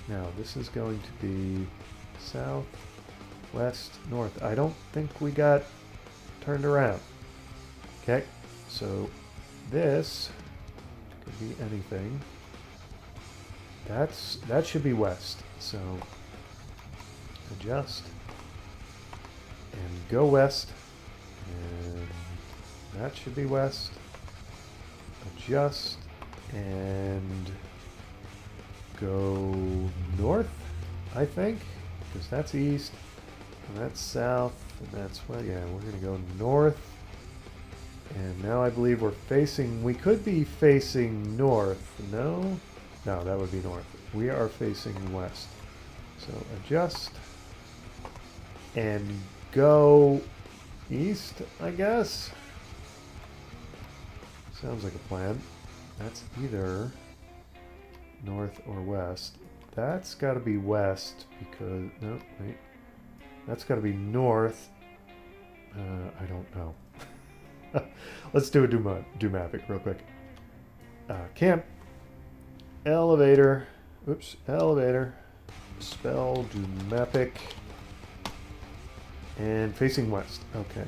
Now this is going to be south, west, north. I don't think we got turned around. Okay, so this could be anything. That should be west. So adjust and go west, and that should be west. Adjust and go north, I think, because that's east, and that's south, and that's west. Yeah, we're going to go north. And now I believe we're facing, we could be facing north. No, that would be north. We are facing west. So adjust and go east, I guess. Sounds like a plan. That's either north or west. That's got to be west because, no, wait. That's got to be north. I don't know. Let's do a Doomapic real quick. Camp. Elevator. Oops. Elevator. Spell Doomapic. And facing west. Okay.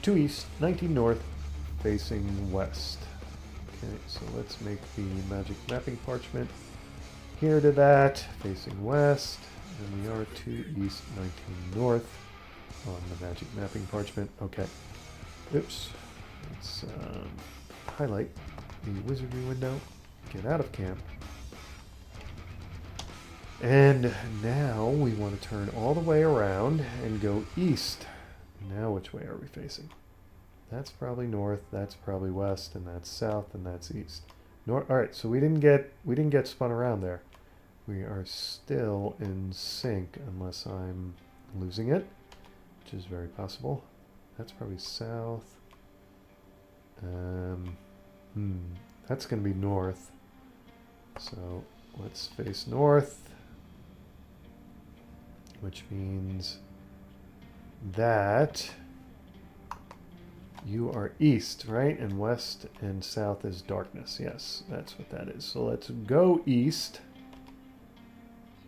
2 east, 19 north, facing west. Okay, so let's make the magic mapping parchment here to that, facing west. And we are 2 east, 19 north on the magic mapping parchment. Okay. Oops. Let's highlight the wizardry window, get out of camp. And now we want to turn all the way around and go east. Now which way are we facing? That's probably north, that's probably west, and that's south, and that's east. All right, so we didn't get spun around there. We are still in sync unless I'm losing it, which is very possible. That's probably south. That's going to be north. So let's face north, which means that you are east, right? And west and south is darkness. Yes, that's what that is. So let's go east.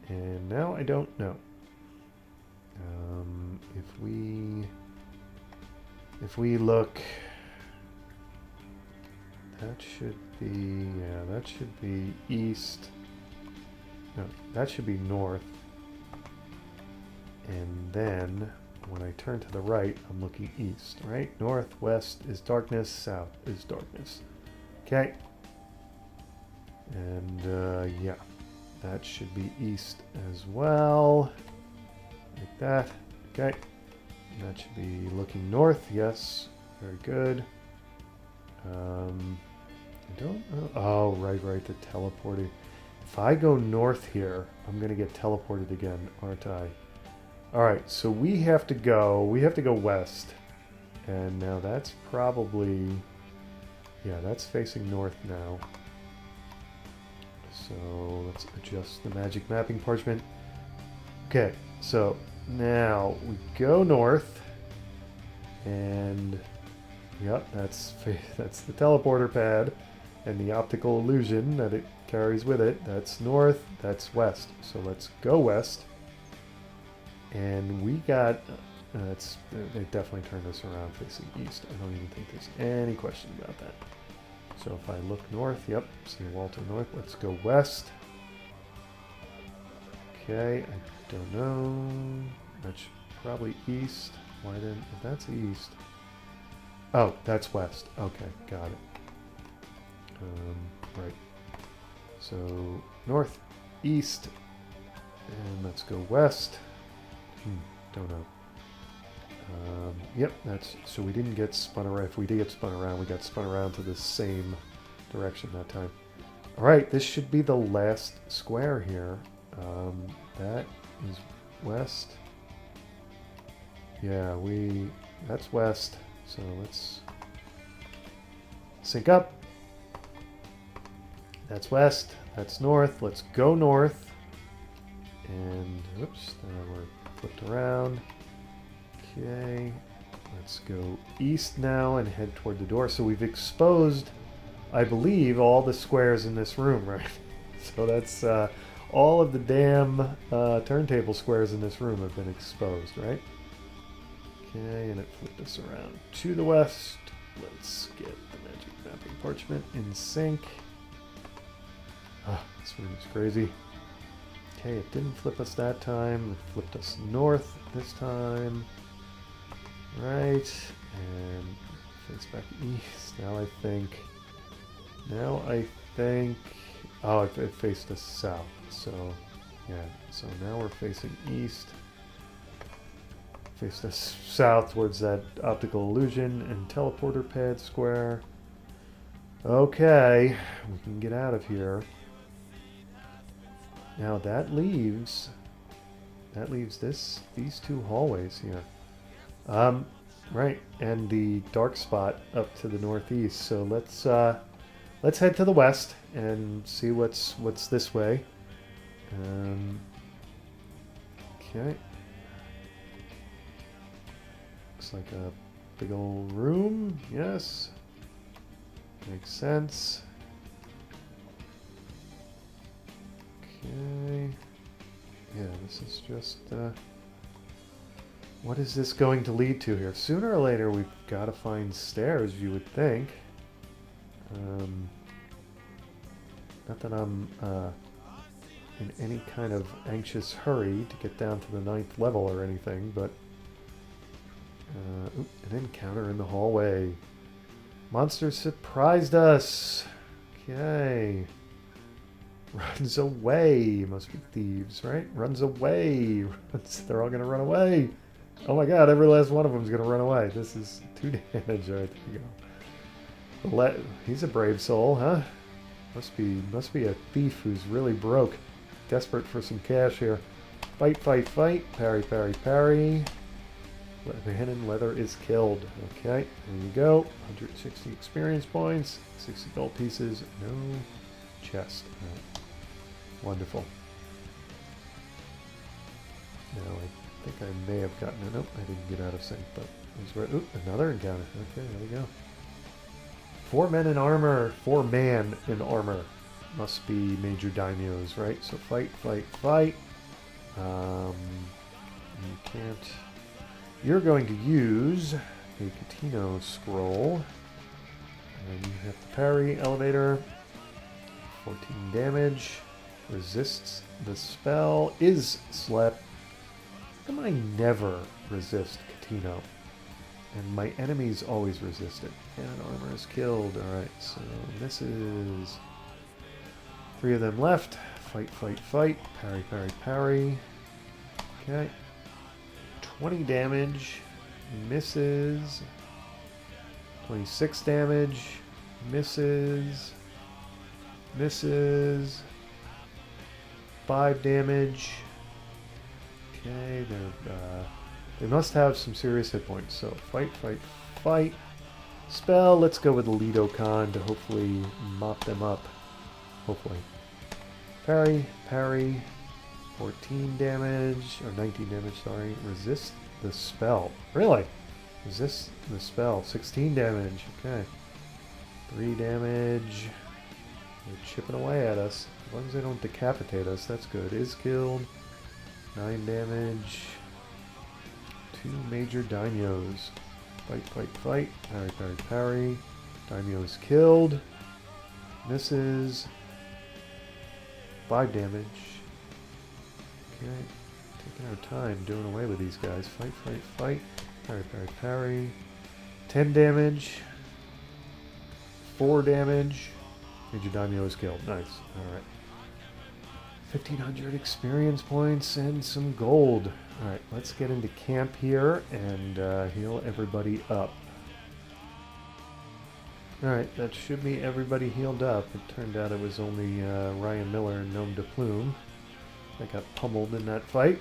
And now I don't know. If we look, that should be, yeah, that should be east. No, that should be north. And then when I turn to the right, I'm looking east, right? North, west is darkness, south is darkness. Okay. And yeah, that should be east as well. Like that. Okay. And that should be looking north. Yes. Very good. I don't know. Oh, right, the teleporting. If I go north here, I'm going to get teleported again, aren't I? All right, so we have to go west. And now that's probably, yeah, that's facing north now. So let's adjust the magic mapping parchment. Okay, so now we go north, and Yep, that's the teleporter pad and the optical illusion that it carries with it. That's north, that's west. So let's go west. And we got, they definitely turned this around facing east. I don't even think there's any question about that. So if I look north, yep, see a wall to the north. Let's go west. Okay, I don't know. That's probably east. Why then? If that's east. Oh, that's west. Okay, got it. Right. So north, east, and let's go west. Don't know. Yep, that's so we didn't get spun around. If we did get spun around, we got spun around to the same direction that time. All right, this should be the last square here. That is west. Yeah, that's west. So let's sync up. That's west. That's north. Let's go north. And oops, now we're flipped around. Okay, let's go east now and head toward the door. So we've exposed, I believe, all the squares in this room, right? So that's all of the damn turntable squares in this room have been exposed, right? Okay, and it flipped us around to the west. Let's get the magic mapping parchment in sync. This room is crazy. Okay, it didn't flip us that time. It flipped us north this time. Right, and face back east. Now I think, oh, it faced us south. So, yeah, so now we're facing east. Faced us south towards that optical illusion and teleporter pad square. Okay, we can get out of here. Now that leaves these two hallways here. Right, and the dark spot up to the northeast. So let's head to the west and see what's this way. Okay. Looks like a big old room. Yes. Makes sense. Okay. Yeah, this is just what is this going to lead to here? Sooner or later, we've got to find stairs, you would think. Not that I'm in any kind of anxious hurry to get down to the 9th level or anything, but... an encounter in the hallway. Monster surprised us! Okay. Runs away. Must be thieves, right? Runs away. They're all going to run away. Oh my god, every last one of them is going to run away. This is 2 damage. All right, there you go. He's a brave soul, huh? Must be a thief who's really broke. Desperate for some cash here. Fight, fight, fight. Parry, parry, parry. The hidden leather is killed. Okay, there you go. 160 experience points. 60 gold pieces. No chest. Right. Wonderful. Now I think I may have gotten it. Nope, I didn't get out of sync, but it was right. Ooh, another encounter. Okay, there we go. 4 men in armor. 4 man in armor. Must be major daimyos, right? So fight, fight, fight. You can't. You're going to use a Catino scroll. And you have to parry, elevator. 14 damage. Resists the spell. Is slept. How come I never resist Catino? And my enemies always resist it. And armor is killed. Alright, so this is 3 of them left. Fight, fight, fight. Parry, parry, parry. Okay. 20 damage. Misses. 26 damage. Misses. Misses. 5 damage. Okay, they must have some serious hit points. So fight, fight, fight. Spell. Let's go with Lido Khan to hopefully mop them up. Hopefully. Parry, parry. 14 damage, or 19 damage, sorry. Resist the spell. Really? Resist the spell. 16 damage. Okay. 3 damage. They're chipping away at us. As long as they don't decapitate us, that's good. Is killed. 9 damage. 2 major daimyos. Fight, fight, fight. Parry, parry, parry. Daimyo is killed. Misses. 5 damage. Okay. Taking our time doing away with these guys. Fight, fight, fight. Parry, parry, parry. 10 damage. 4 damage. Major Daimyo is killed. Nice. Alright. 1,500 experience points and some gold. Alright, let's get into camp here and heal everybody up. Alright, that should be everybody healed up. It turned out it was only Ryan Miller and Gnome de Plume that got pummeled in that fight.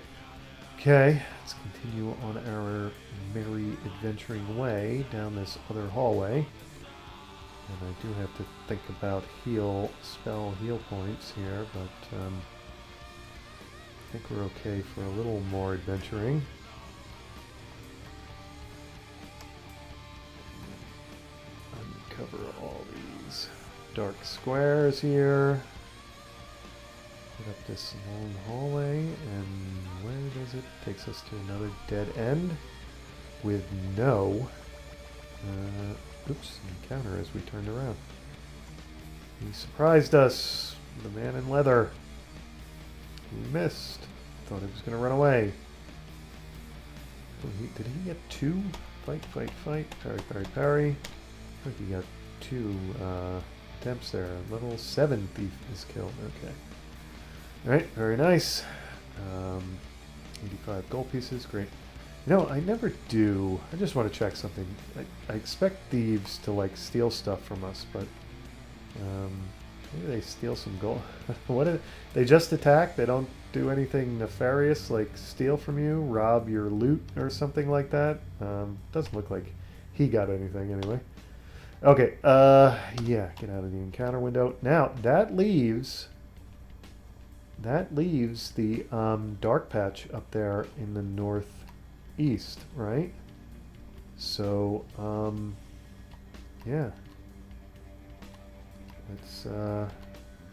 Okay, let's continue on our merry adventuring way down this other hallway. And I do have to think about spell heal points here, but I think we're okay for a little more adventuring. Uncover all these dark squares here. Get up this long hallway, and where does it? Takes us to another dead end with no encounter as we turned around. He surprised us, the man in leather. He missed. Thought he was going to run away. Did he get 2? Fight, fight, fight. Parry, parry, parry. I think he got 2 attempts there. Level 7 thief is killed. Okay. Alright, very nice. 85 gold pieces, great. You know, I never do. I just want to check something. I expect thieves to like steal stuff from us, but maybe they steal some gold. They just attack? They don't do anything nefarious like steal from you, rob your loot or something like that? Doesn't look like he got anything anyway. Okay, yeah, get out of the encounter window. Now, that leaves the dark patch up there in the northeast, right? So, yeah.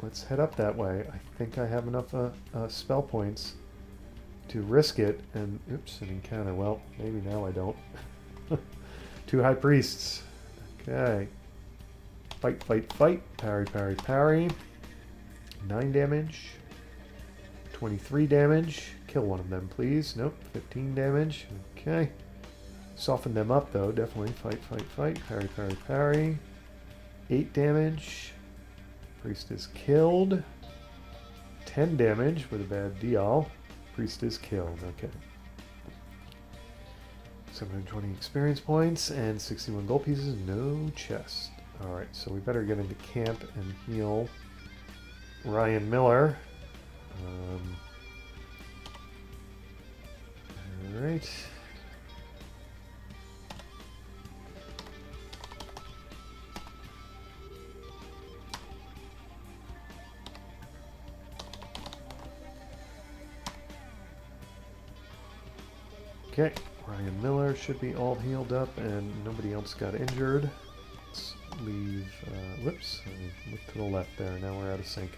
Let's head up that way. I think I have enough spell points to risk it. And, oops, an encounter. Well, maybe now I don't. 2 high priests. Okay. Fight, fight, fight. Parry, parry, parry. 9 damage. 23 damage. Kill one of them, please. Nope. 15 damage. Okay. Soften them up, though. Definitely. Fight, fight, fight. Parry, parry, parry. 8 damage. Priest is killed. 10 damage with a bad deal. Priest is killed. Okay. 720 experience points and 61 gold pieces. No chest. Alright, so we better get into camp and heal Ryan Miller. Alright. Okay, Ryan Miller should be all healed up and nobody else got injured. Let's leave, whoops, look to the left there, now we're out of sync.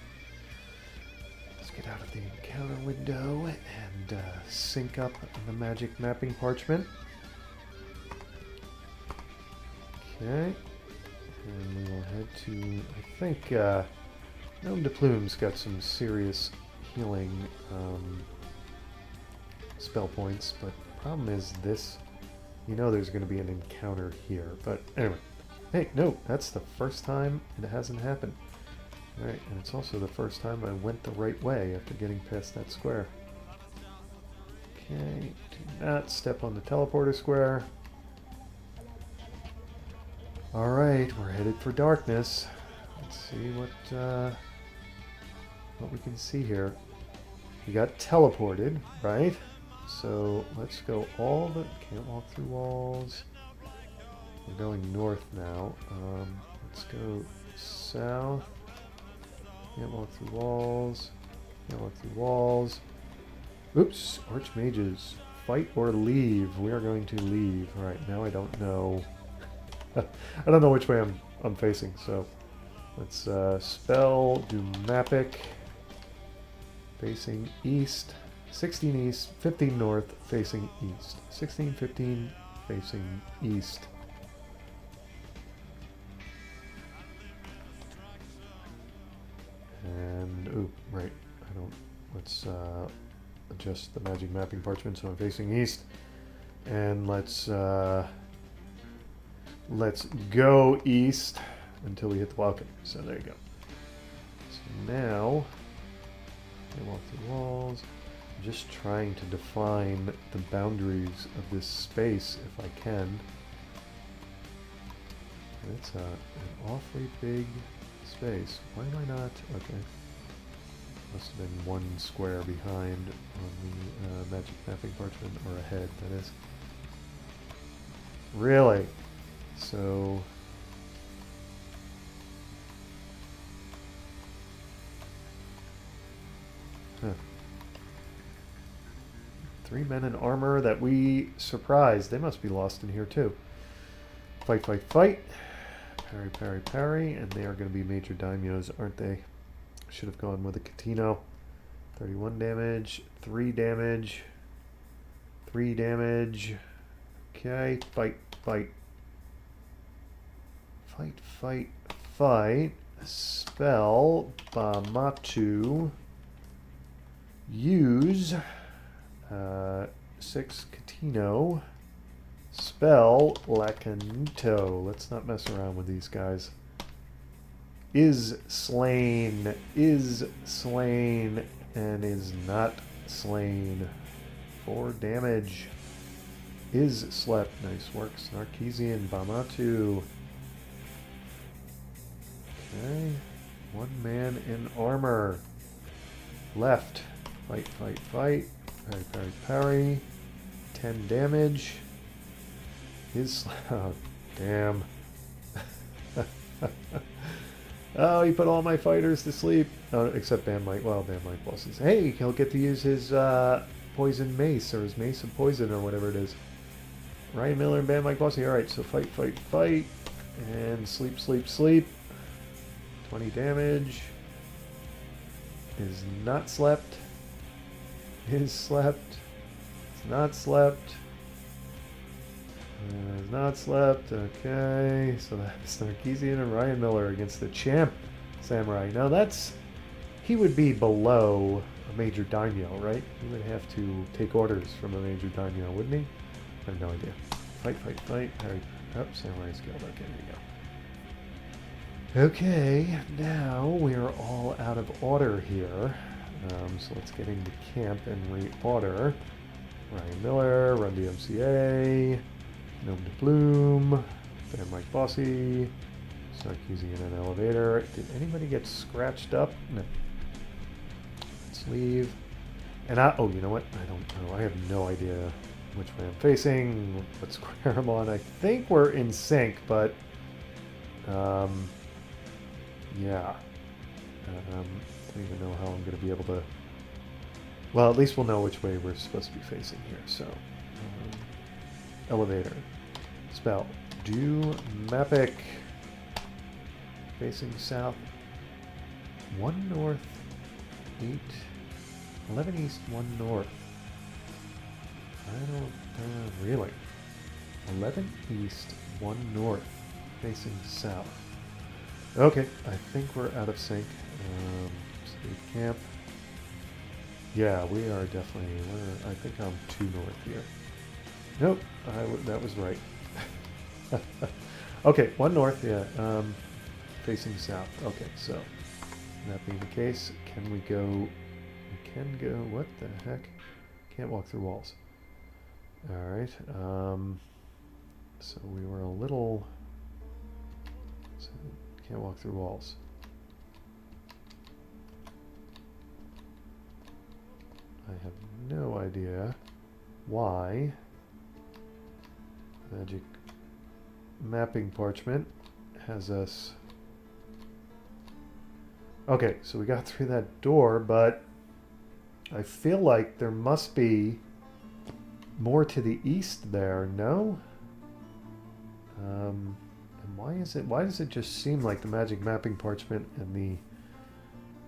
Let's get out of the encounter window and sync up the magic mapping parchment. Okay, and we will head to, I think, Gnome de Plume's got some serious healing spell points, but the problem is this, you know there's going to be an encounter here, but anyway. Hey, no, that's the first time it hasn't happened. Alright, and it's also the first time I went the right way after getting past that square. Okay, do not step on the teleporter square. Alright, we're headed for darkness. Let's see what we can see here. We got teleported, right? So let's go can't walk through walls. We're going north now. Let's go south. Can't walk through walls. Can't walk through walls. Oops, Archmages. fight or leave. We are going to leave. All right, now I don't know. I don't know which way I'm facing, so let's spell, do Mapic, facing east, 16 east, 15 north, facing east, 16, 15, facing east. And, ooh, right, I don't, let's adjust the magic mapping parchment so I'm facing east. And let's go east until we hit the wall. Okay, so there you go. So now, I walk through walls. I'm just trying to define the boundaries of this space if I can. It's an awfully big space. Why am I not? Okay. Must have been one square behind on the magic mapping parchment, or ahead, that is. Really? So... Huh. 3 men in armor that we surprised. They must be lost in here too. Fight, fight, fight. Parry, parry, parry. And they are going to be major daimyos, aren't they? Should have gone with a Catino. 31 damage, 3 damage, 3 damage. Okay, fight, fight. Fight, fight, fight. Spell, Bamatu. Use, 6 Catino. Spell, Lacanito. Let's not mess around with these guys. Is slain, and is not slain. 4 damage. Is slept. Nice work, Snarkeesian. Bamatu. Okay. 1 man in armor. Left. Fight, fight, fight. Parry, parry, parry. 10 damage. Is... Oh, damn. Oh, he put all my fighters to sleep. Oh, except Bam Mike. Well, Bam Mike bosses. Hey, he'll get to use his poison mace, or his mace of poison, or whatever it is. Ryan Miller and Bam Mike bossy. Alright, so fight, fight, fight. And sleep, sleep, sleep. 20 damage. Is not slept. Is slept. It's not slept. Is not slept. Okay, so that's Snarkeesian and Ryan Miller against the champ Samurai. Now that's... He would be below a major daimyo, right? He would have to take orders from a major daimyo, wouldn't he? I have no idea. Fight, fight, fight. Parry. Oh, Samurai's Guild. Okay, there you go. Okay, now we are all out of order here. So let's get into camp and reorder. Ryan Miller, Run DMCA, Gnome de Bloom, Bam Mike Bossy, Snarkeesian in an elevator. Did anybody get scratched up? No. Let's leave. And oh, you know what? I don't know. I have no idea which way I'm facing, what square I'm on. I think we're in sync, but yeah. I don't even know how I'm going to be able to... Well, at least we'll know which way we're supposed to be facing here. So, elevator. Spell. Do Mapic. Facing south. 1 north. 8. 11 east, 1 north. I don't... really? 11 east, 1 north. Facing south. Okay, I think we're out of sync. Leave camp. Yeah, we are definitely... I think I'm 2 north here. Nope, that was right. Okay, 1 north, yeah. Facing south. Okay, so that being the case, can we go... We can go... What the heck? Can't walk through walls. Alright, so we were a little... So can't walk through walls. I have no idea why magic mapping parchment has us... Okay, so we got through that door, but I feel like there must be more to the east there, no? And why does it just seem like the magic mapping parchment and the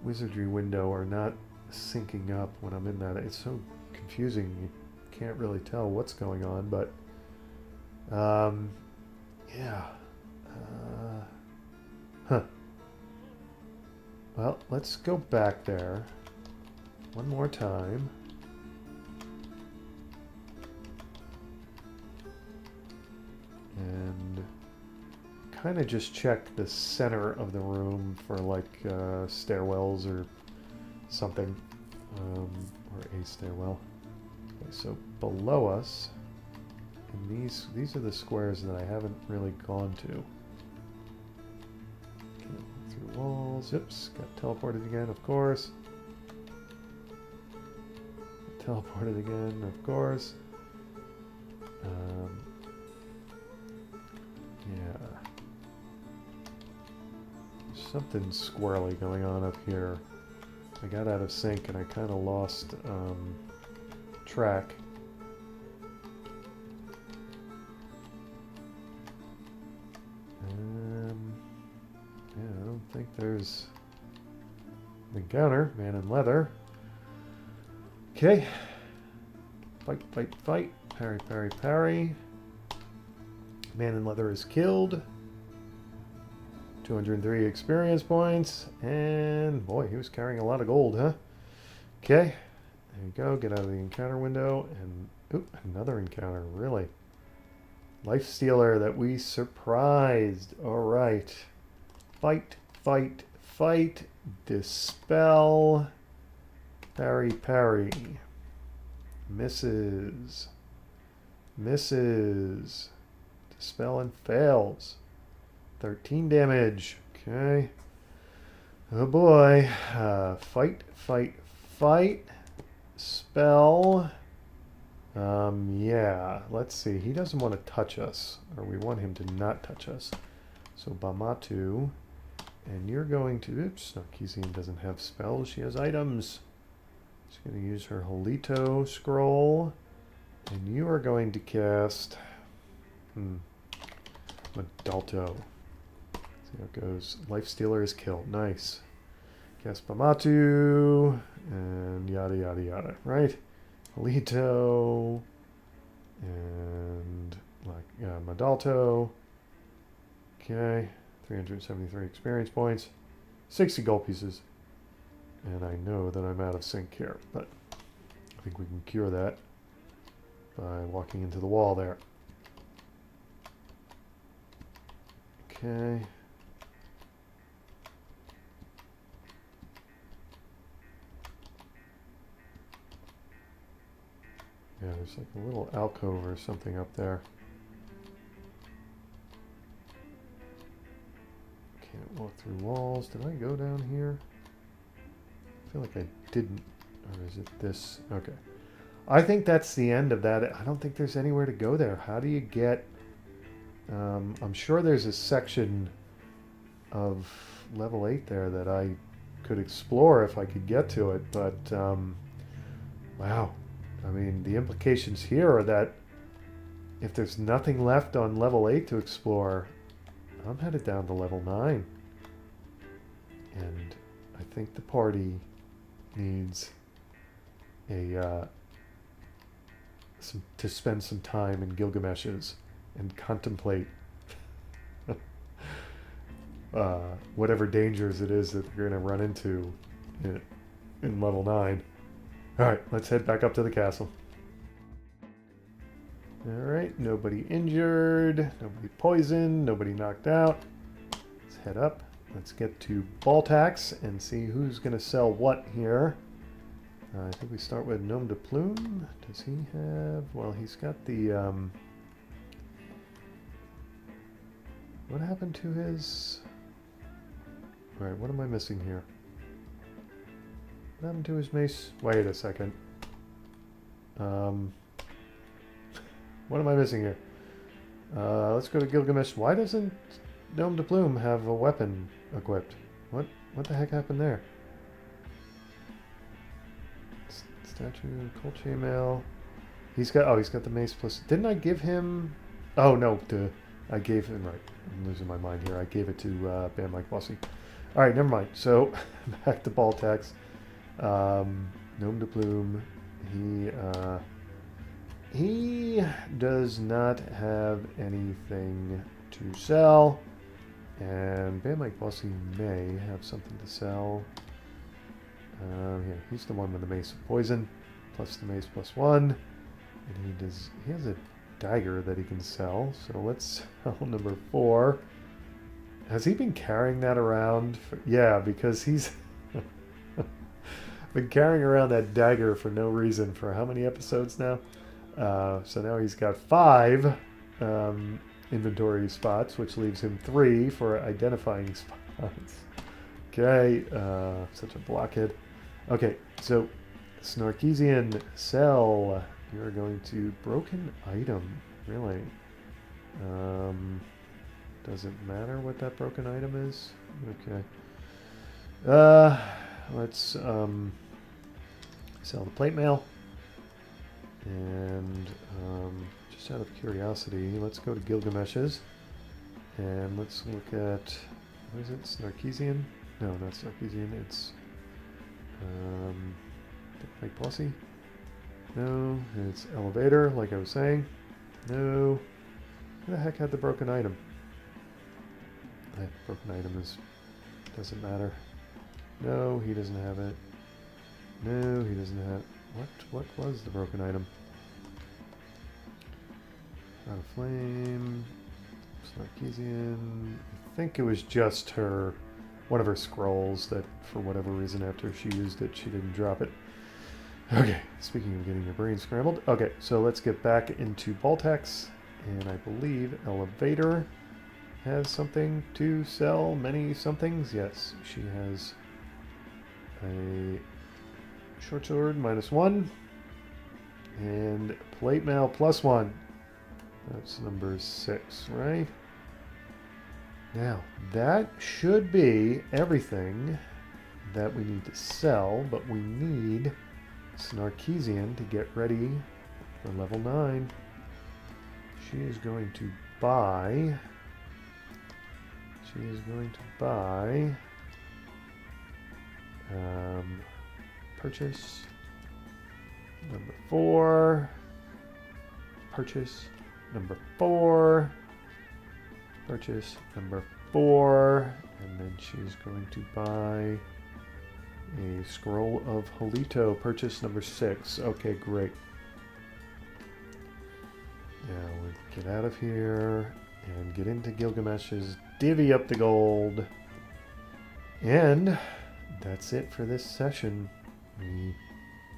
wizardry window are not syncing up when I'm in that? It's so confusing. You can't really tell what's going on, but yeah. Huh. Well, let's go back there one more time. And kind of just check the center of the room for like stairwells or something, or a stairwell. Okay, so below us, and these are the squares that I haven't really gone to. Okay, through walls. Oops, got teleported again, of course. Teleported again, of course. Yeah. There's something squirrely going on up here. I got out of sync and I kind of lost track. Yeah, I don't think there's an encounter. Man in leather. Okay. Fight, fight, fight. Parry, parry, parry. Man in leather is killed. 203 experience points. And boy, he was carrying a lot of gold, huh? Okay. There you go. Get out of the encounter window. And oop, another encounter. Really? Life stealer that we surprised. All right. Fight, fight, fight. Dispel. Parry, parry. Misses. Misses. Dispel and fails. 13 damage. Okay. Oh boy. Fight, fight, fight. Spell. Yeah. Let's see. He doesn't want to touch us. Or we want him to not touch us. So Bamatu. And you're going to... Oops. Narkisian doesn't have spells. She has items. She's going to use her Holito scroll. And you are going to cast... Madalto. See how it goes. Life Stealer is killed. Nice. Cast Bamatu. And yada yada yada. Right? Holito. And like Madalto. Okay. 373 experience points. 60 gold pieces. And I know that I'm out of sync here, but I think we can cure that by walking into the wall there. Okay. Yeah, there's like a little alcove or something up there. Can't walk through walls. Did I go down here? I feel like I didn't. Or is it this? Okay. I think that's the end of that. I don't think there's anywhere to go there. How do you get... I'm sure there's a section of level 8 there that I could explore if I could get to it, but wow. I mean, the implications here are that if there's nothing left on level 8 to explore, I'm headed down to level 9. And I think the party needs a to spend some time in Gilgamesh's and contemplate whatever dangers it is that they're going to run into in level 9. Alright, let's head back up to the castle. Alright, nobody injured, nobody poisoned, nobody knocked out. Let's head up. Let's get to Baltax and see who's going to sell what here. I think we start with Gnome de Plume. Does he have... Well, he's got the... What happened to his... Alright, what am I missing here? What happened to his mace? Wait a second. What am I missing here? Let's go to Gilgamesh. Why doesn't Gnome de Plume have a weapon equipped? What the heck happened there? Statue, Cold Chainmail. He's got the mace plus. Didn't I give him? Oh no, I gave him right. I'm losing my mind here. I gave it to Bam Mike Bossy. All right, never mind. So back to Baltax. Gnome de Plume. He does not have anything to sell, and Bam Mike Bossy may have something to sell. Yeah, he's the one with the mace of poison, plus the mace plus 1. And he has a dagger that he can sell. So let's sell number 4. Has he been carrying that around? Yeah, because he's been carrying around that dagger for no reason for how many episodes now? So now he's got 5 inventory spots, which leaves him 3 for identifying spots. Okay, such a blockhead. Okay, so Snarkeesian, sell. You're going to broken item. Really? Doesn't matter what that broken item is. Okay. Let's sell the plate mail. And just out of curiosity, let's go to Gilgamesh's. And let's look at, what is it, Snarkeesian? No, not Snarkeesian, it's Mike Bossy. No, it's Elevator, like I was saying. No. Who the heck had the broken item? That broken item doesn't matter. No, he doesn't have it. No, he doesn't have... What was the broken item? Out of Flame. Snarkeesian. I think it was just one of her scrolls that, for whatever reason, after she used it, she didn't drop it. Okay, speaking of getting your brain scrambled. Okay, so let's get back into Baltax. And I believe Elevator has something to sell. Many somethings. Yes, she has a short sword -1 and plate mail +1. That's number 6, right? Now, that should be everything that we need to sell, but we need Snarkeesian to get ready for level 9. She is going to buy... purchase number 4. Purchase number 4. Purchase number 4. And then she's going to buy a scroll of Halito. Purchase number 6. Okay, great. Now we get out of here and get into Gilgamesh's, divvy up the gold. And that's it for this session. We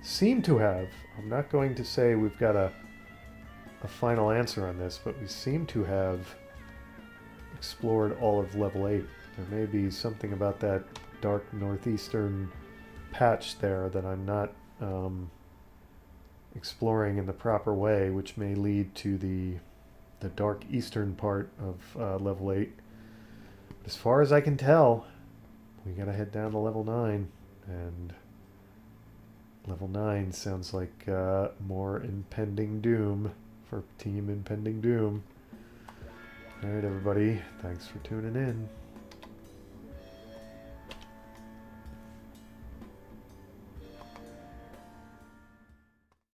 seem to have, I'm not going to say we've got a final answer on this, but we seem to have explored all of level 8. There may be something about that dark northeastern patch there that I'm not exploring in the proper way, which may lead to the dark eastern part of level 8. But as far as I can tell, we gotta head down to level 9, and level 9 sounds like more impending doom for Team Impending Doom. Alright everybody, thanks for tuning in.